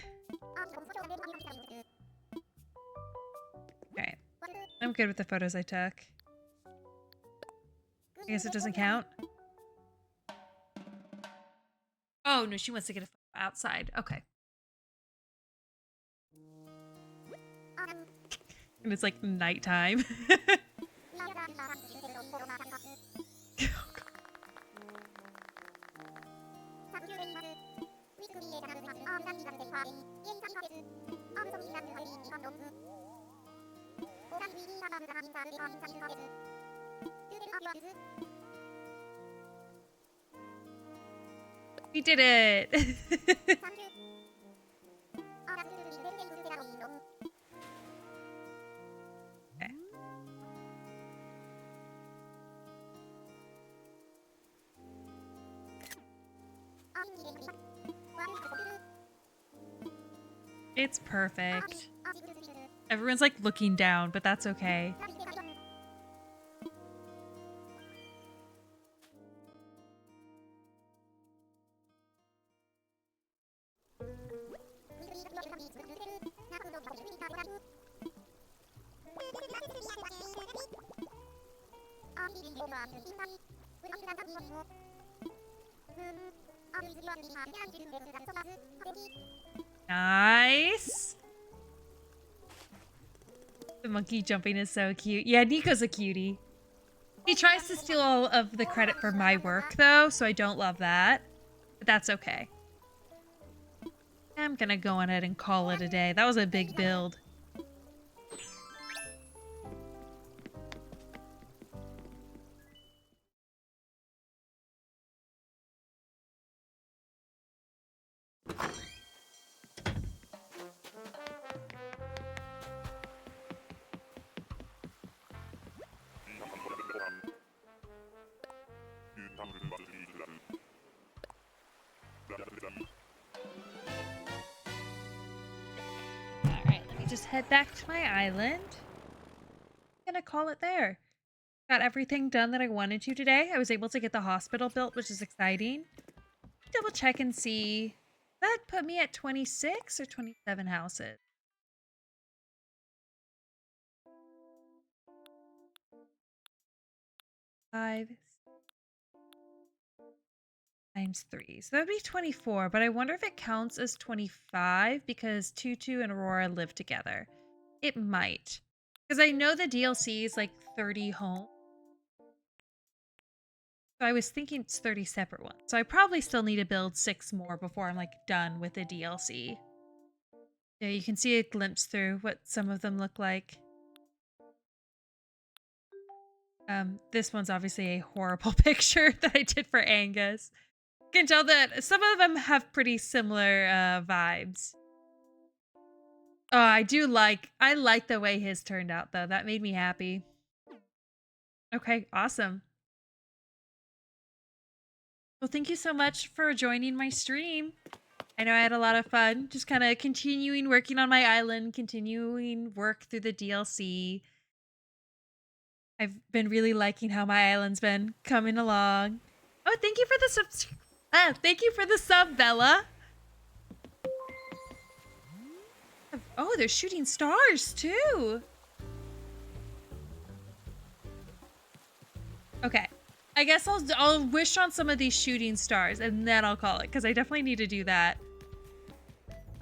Okay, I'm good with the photos I took. I guess it doesn't count. Oh, no, she wants to get a photo outside. Okay. And it's like nighttime. We did it! Okay. It's perfect. Everyone's like looking down, but that's okay. Nice. The monkey jumping is so cute. Yeah, Nico's a cutie. He tries to steal all of the credit for my work, though, so I don't love that. But that's okay. I'm gonna go ahead and call it a day. That was a big build. Alright, let me just head back to my island. I'm gonna call it there. Got everything done that I wanted to today. I was able to get the hospital built, which is exciting. Double check and see. That put me at 26 or 27 houses. Five times 3. So that would be 24, but I wonder if it counts as 25 because Tutu and Aurora live together. It might. Because I know the DLC is like 30 homes. So I was thinking it's 30 separate ones. So I probably still need to build 6 more before I'm like done with the DLC. Yeah, you can see a glimpse through what some of them look like. This one's obviously a horrible picture that I did for Angus. You can tell that some of them have pretty similar vibes. Oh, I like the way his turned out though. That made me happy. Okay, awesome. Well, thank you so much for joining my stream. I know I had a lot of fun just kind of continuing working on my island, continuing work through the DLC. I've been really liking how my island's been coming along. Oh, thank you for the thank you for the sub, Bella. Oh, they're shooting stars too. Okay. I guess I'll wish on some of these shooting stars and then I'll call it because I definitely need to do that.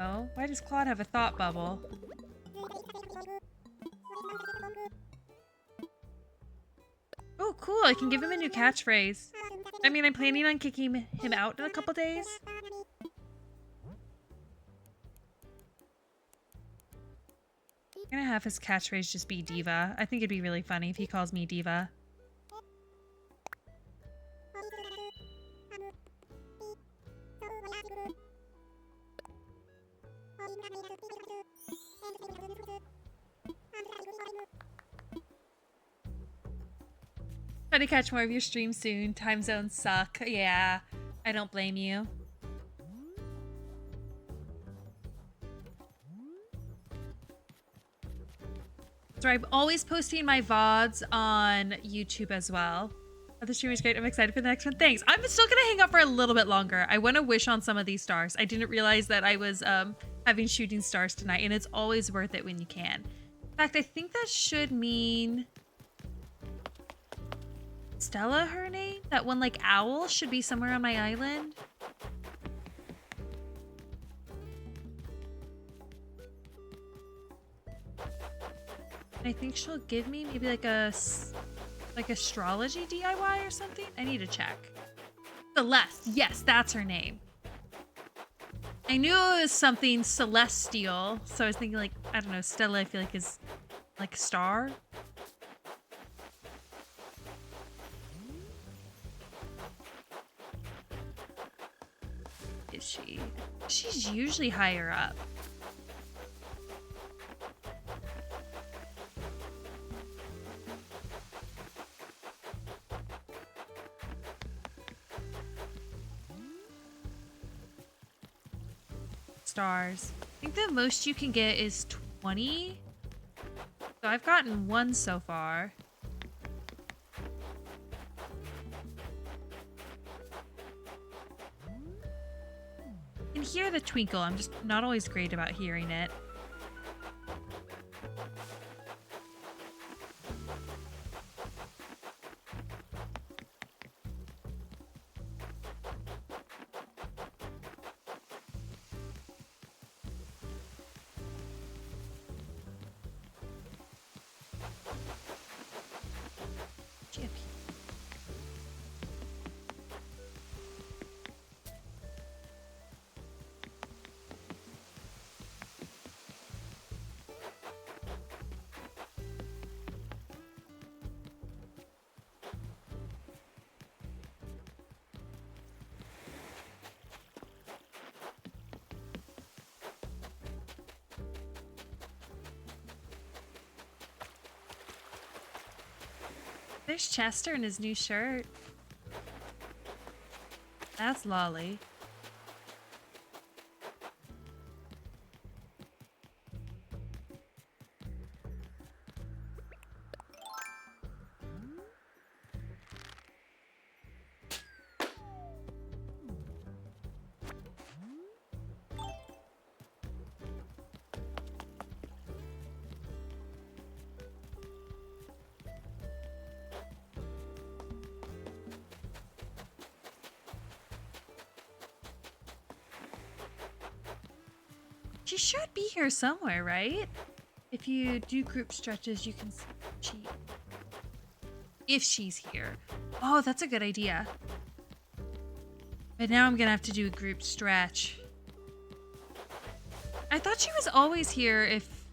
Oh, why does Claude have a thought bubble? Oh, cool. I can give him a new catchphrase. I mean, I'm planning on kicking him out in a couple days. I'm gonna have his catchphrase just be Diva. I think it'd be really funny if he calls me Diva. Try to catch more of your streams soon. Time zones suck. Yeah, I don't blame you. So I'm always posting my VODs on YouTube as well. Oh, the stream is great. I'm excited for the next one. Thanks. I'm still gonna hang out for a little bit longer. I want to wish on some of these stars. I didn't realize that I was having shooting stars tonight, and it's always worth it when you can. In fact, I think that should mean Stella, her name? That one like owl should be somewhere on my island. I think she'll give me maybe like a astrology DIY or something. I need to check. Celeste. Yes, that's her name. I knew it was something celestial, so I was thinking like, I don't know, Stella I feel like is like a star. Is she? She's usually higher up. Stars. I think the most you can get is 20. So I've gotten 1 so far. And hear the twinkle. I'm just not always great about hearing it. There's Chester in his new shirt. That's Lolly. She should be here somewhere, right? If you do group stretches, you can see if she's here. Oh, that's a good idea. But now I'm gonna have to do a group stretch. I thought she was always here if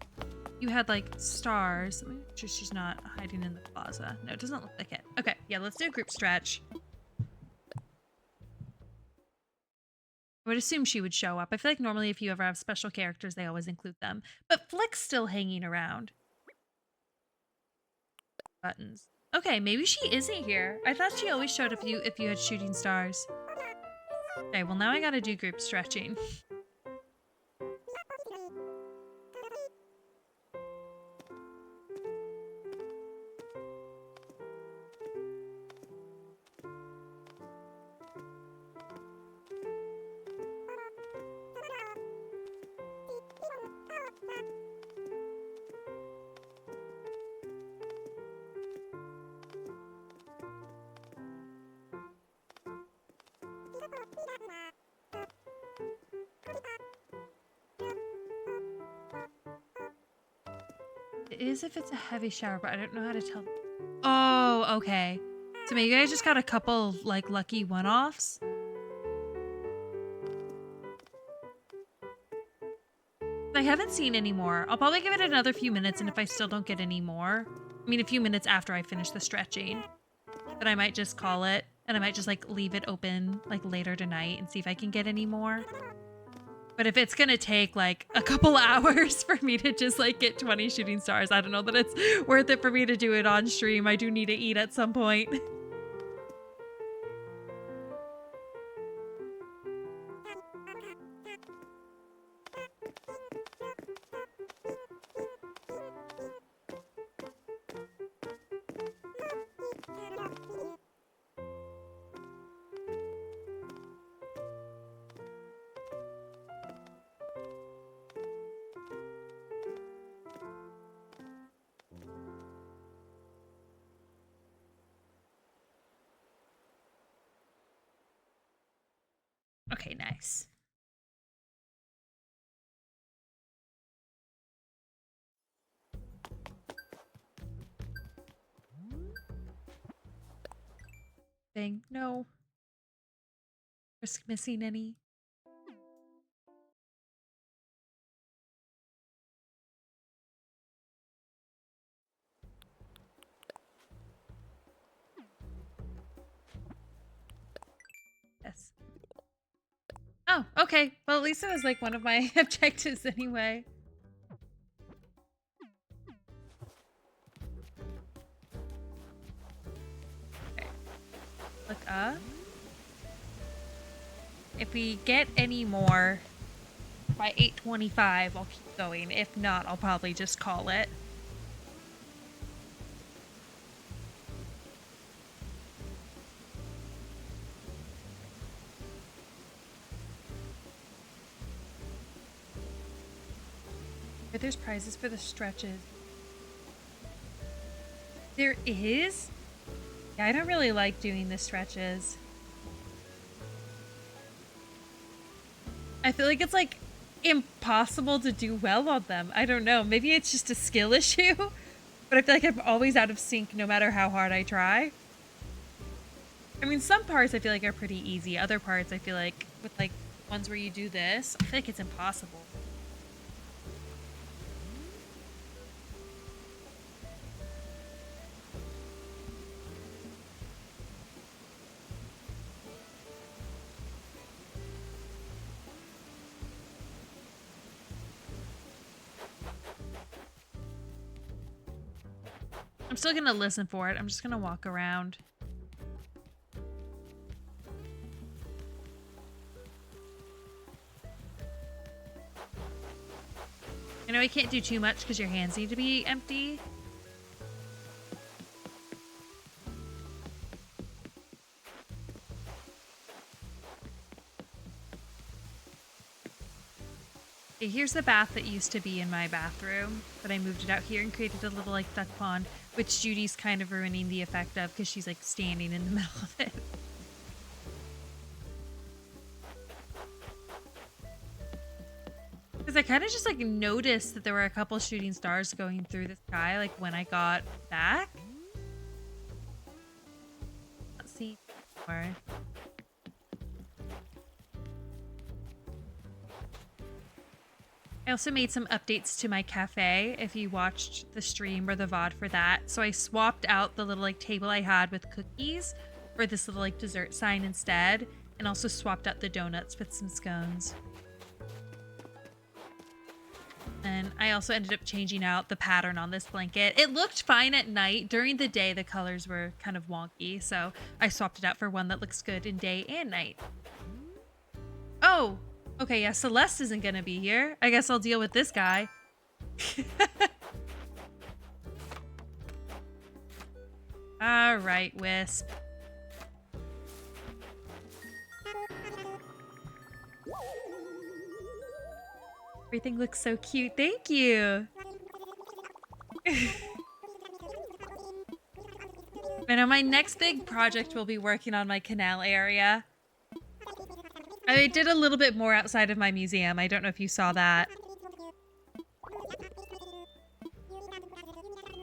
you had like stars. Let me make sure she's not hiding in the plaza. No, it doesn't look like it. Okay, yeah, let's do a group stretch. I would assume she would show up. I feel like normally if you ever have special characters, they always include them. But Flick's still hanging around. Buttons. Okay, maybe she isn't here. I thought she always showed up if you had shooting stars. Okay, well now I gotta do group stretching. It is if it's a heavy shower, but I don't know how to tell. Oh, okay. So maybe I just got a couple, like, lucky one-offs. I haven't seen any more. I'll probably give it another few minutes, and if I still don't get any more, I mean, a few minutes after I finish the stretching, then I might just call it, and I might just, like, leave it open, like, later tonight and see if I can get any more. But if it's gonna take like a couple hours for me to just like get 20 shooting stars, I don't know that it's worth it for me to do it on stream. I do need to eat at some point. Okay, nice. Dang, no. Risk missing any. Yes. Oh, okay. Well, at least it was like one of my objectives anyway. Okay. Look up. If we get any more by 8:25, I'll keep going. If not, I'll probably just call it. But there's prizes for the stretches. There is? Yeah, I don't really like doing the stretches. I feel like it's like impossible to do well on them. I don't know. Maybe it's just a skill issue, but I feel like I'm always out of sync no matter how hard I try. I mean, some parts I feel like are pretty easy. Other parts I feel like with like ones where you do this, I feel like it's impossible. I'm still gonna listen for it. I'm just gonna walk around. I know I can't do too much because your hands need to be empty. Okay, here's the bath that used to be in my bathroom, but I moved it out here and created a little like duck pond, which Judy's kind of ruining the effect of because she's like standing in the middle of it. Because I kind of just like noticed that there were a couple shooting stars going through the sky like when I got back. Let's see more. I also made some updates to my cafe if you watched the stream or the VOD for that. So I swapped out the little like table I had with cookies for this little like dessert sign instead, and also swapped out the donuts with some scones. And I also ended up changing out the pattern on this blanket. It looked fine at night. During the day, the colors were kind of wonky, so I swapped it out for one that looks good in day and night. Oh, okay, yeah, Celeste isn't gonna be here. I guess I'll deal with this guy. All right, Wisp. Everything looks so cute. Thank you. I know my next big project will be working on my canal area. I did a little bit more outside of my museum. I don't know if you saw that.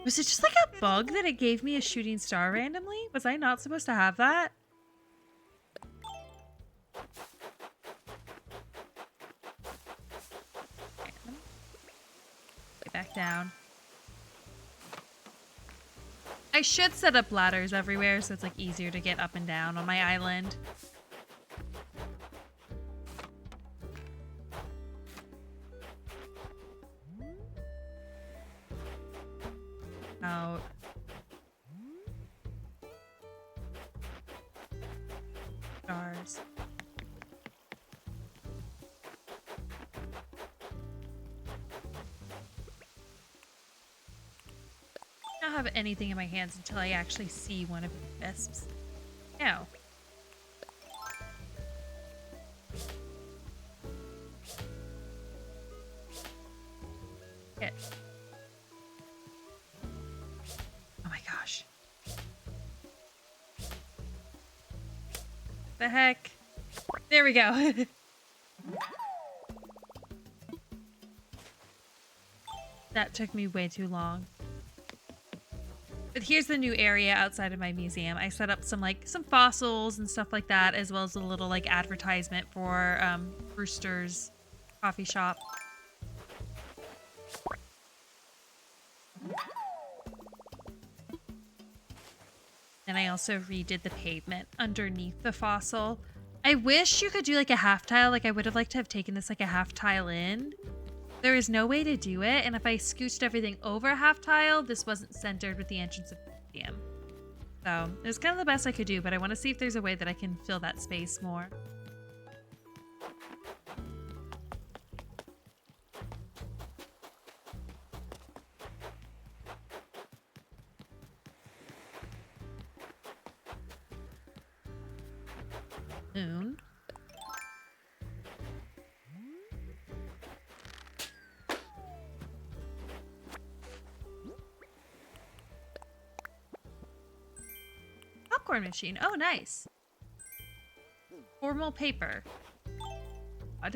Was it just like a bug that it gave me a shooting star randomly? Was I not supposed to have that? Okay, back down. I should set up ladders everywhere so it's like easier to get up and down on my island. Out. Stars. I don't have anything in my hands until I actually see one of the wisps. No. Hit. Oh my gosh. The heck? There we go. That took me way too long. But here's the new area outside of my museum. I set up some fossils and stuff like that, as well as a little like advertisement for Brewster's coffee shop. And I also redid the pavement underneath the fossil. I wish you could do like a half tile. Like I would have liked to have taken this like a half tile in. There is no way to do it, and if I scooched everything over half tile, this wasn't centered with the entrance of the museum. So it was kind of the best I could do, but I want to see if there's a way that I can fill that space more. Moon. popcorn machine. Oh, nice. Formal paper. What?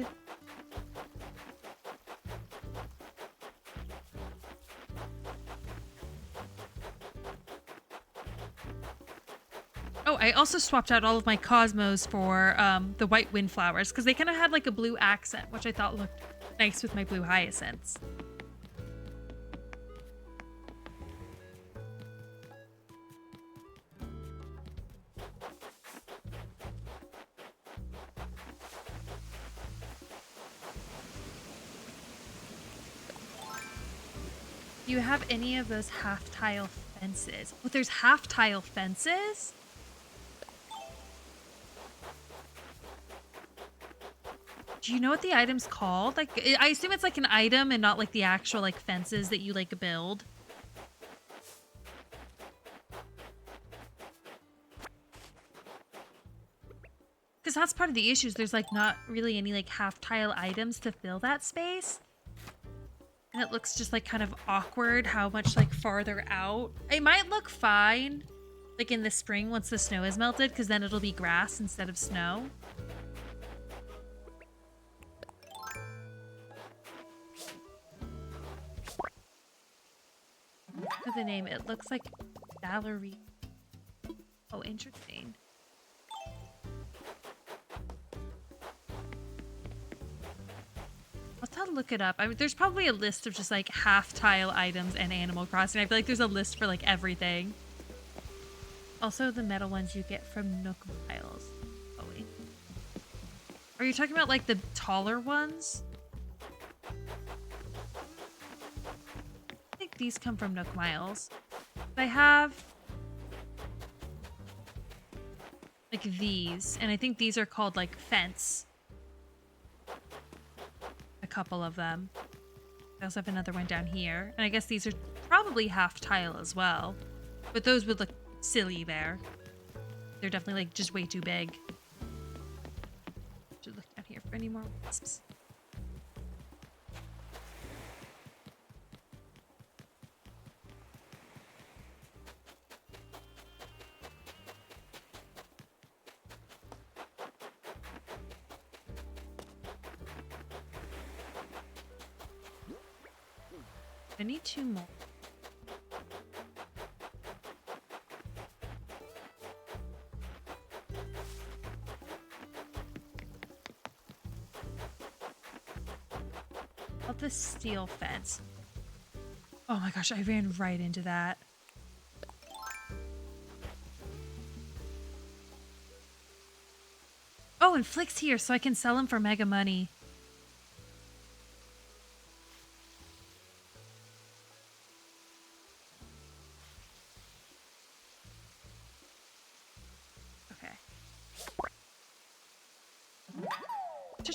Oh, I also swapped out all of my Cosmos for the white windflowers because they kind of had like a blue accent, which I thought looked nice with my blue hyacinths. Do you have any of those half-tile fences? Oh, there's half-tile fences? Do you know what the item's called? Like, I assume it's like an item and not like the actual like fences that you like build. Because that's part of the issue. There's like not really any like half-tile items to fill that space. And it looks just like kind of awkward how much like farther out. It might look fine like in the spring once the snow is melted because then it'll be grass instead of snow. Look at the name. It looks like Valerie. Oh, interesting. Let's have to look it up. I mean, there's probably a list of just like half-tile items and Animal Crossing. I feel like there's a list for like everything. Also, the metal ones you get from Nook Miles. Oh, wait. Are you talking about like the taller ones? I think these come from Nook Miles. I have like these, and I think these are called like fence. A couple of them. I also have another one down here, and I guess these are probably half tile as well, but those would look silly there. They're definitely like just way too big. Should look down here for any more wisps. I need 2 more. About the steel fence. Oh my gosh, I ran right into that. Oh, and Flick's here, so I can sell him for mega money.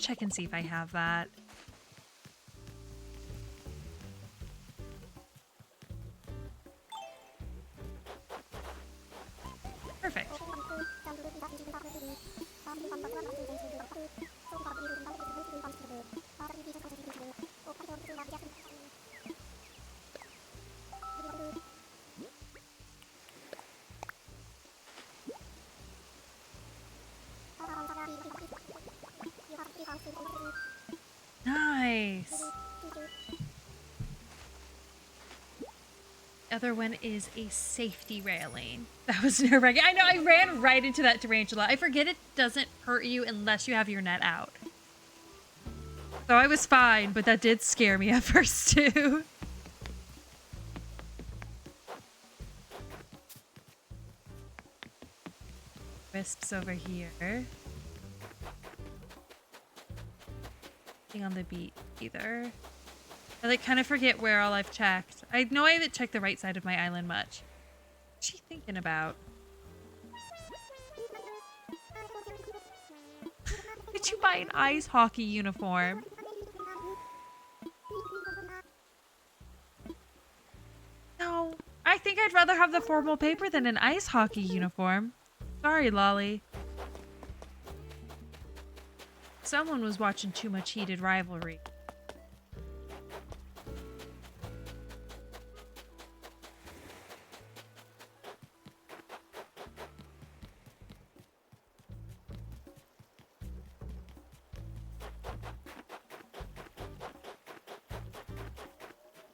Check and see if I have that. Perfect. Nice. The other one is a safety railing. That was nerve-wracking. I know, I ran right into that tarantula. I forget it doesn't hurt you unless you have your net out. So I was fine, but that did scare me at first too. Wisps over here. Nothing on the beat either. I like kind of forget where all I've checked. I know I haven't checked the right side of my island much. What's she thinking about? Did you buy an ice hockey uniform? No, I think I'd rather have the formal paper than an ice hockey uniform. Sorry, Lolly. Someone was watching too much Heated Rivalry.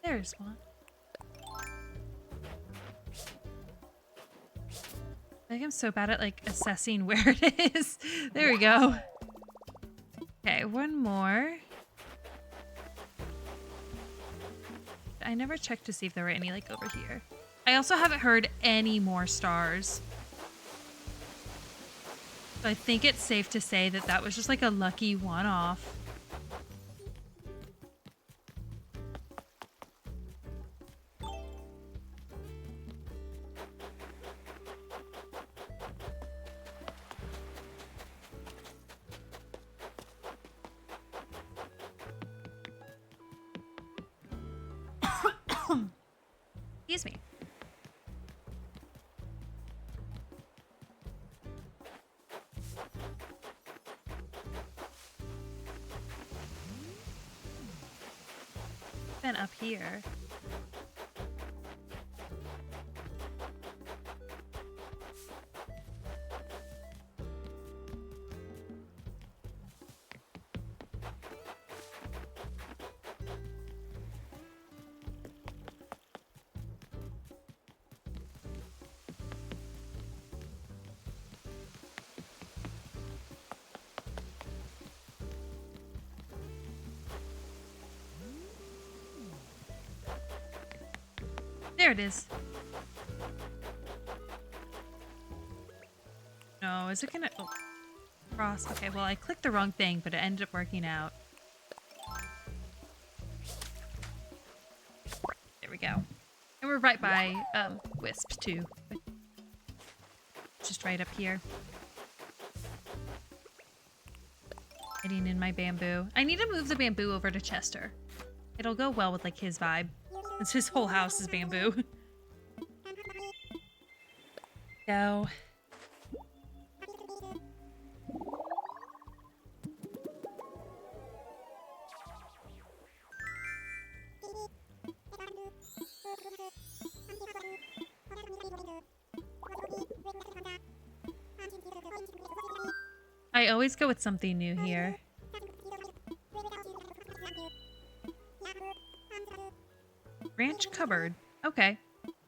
There's one. I think I'm so bad at like assessing where it is. There we go. Okay, one more. I never checked to see if there were any like over here. I also haven't heard any more stars. So I think it's safe to say that that was just like a lucky one-off. Excuse me. Been up here. There it is. No, is it gonna... Oh, cross. Okay, well, I clicked the wrong thing, but it ended up working out. There we go. And we're right by Wisp, too. Just right up here. Hiding in my bamboo. I need to move the bamboo over to Chester. It'll go well with, like, his vibe. Since his whole house is bamboo. Go. I always go with something new here. Ranch cupboard. Okay. Let's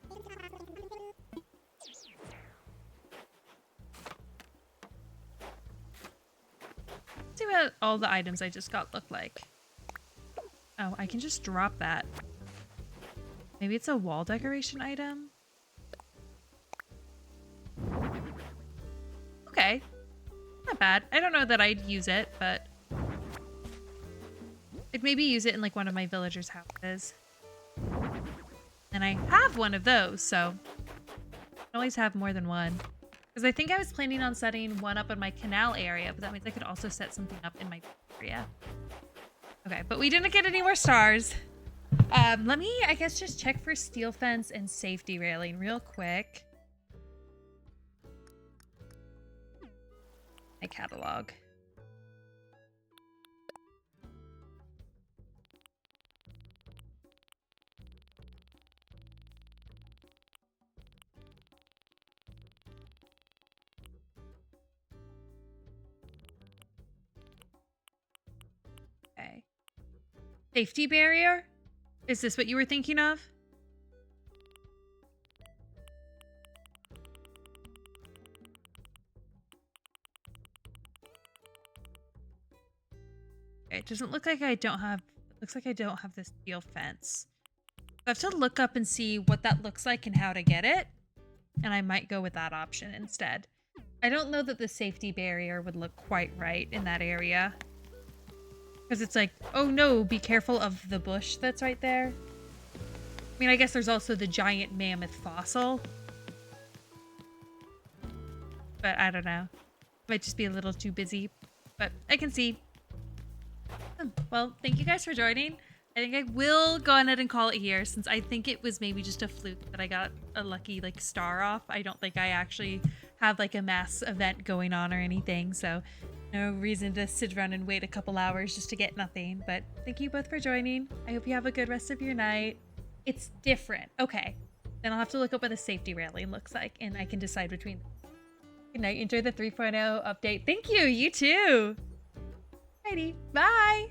see what all the items I just got look like. Oh, I can just drop that. Maybe it's a wall decoration item? Okay. Not bad. I don't know that I'd use it, but I'd maybe use it in like one of my villagers' houses. And I have one of those, so I can always have more than one. Because I think I was planning on setting one up in my canal area, but that means I could also set something up in my area. Okay, but we didn't get any more stars. Let me, I guess, just check for steel fence and safety railing real quick. My catalog. Okay. Safety barrier? Is this what you were thinking of? Okay, it doesn't look like I don't have... It looks like I don't have this steel fence. I have to look up and see what that looks like and how to get it. And I might go with that option instead. I don't know that the safety barrier would look quite right in that area. Because it's like, oh no, be careful of the bush that's right there. I mean, I guess there's also the giant mammoth fossil. But I don't know. Might just be a little too busy. But I can see. Well, thank you guys for joining. I think I will go ahead and call it here, since I think it was maybe just a fluke that I got a lucky like star off. I don't think I actually have like a mass event going on or anything, so no reason to sit around and wait a couple hours just to get nothing. But thank you both for joining. I hope you have a good rest of your night. It's different. Okay. Then I'll have to look up what the safety railing looks like, and I can decide between them. Good night. Enjoy the 3.0 update. Thank you. You too. Alrighty. Bye.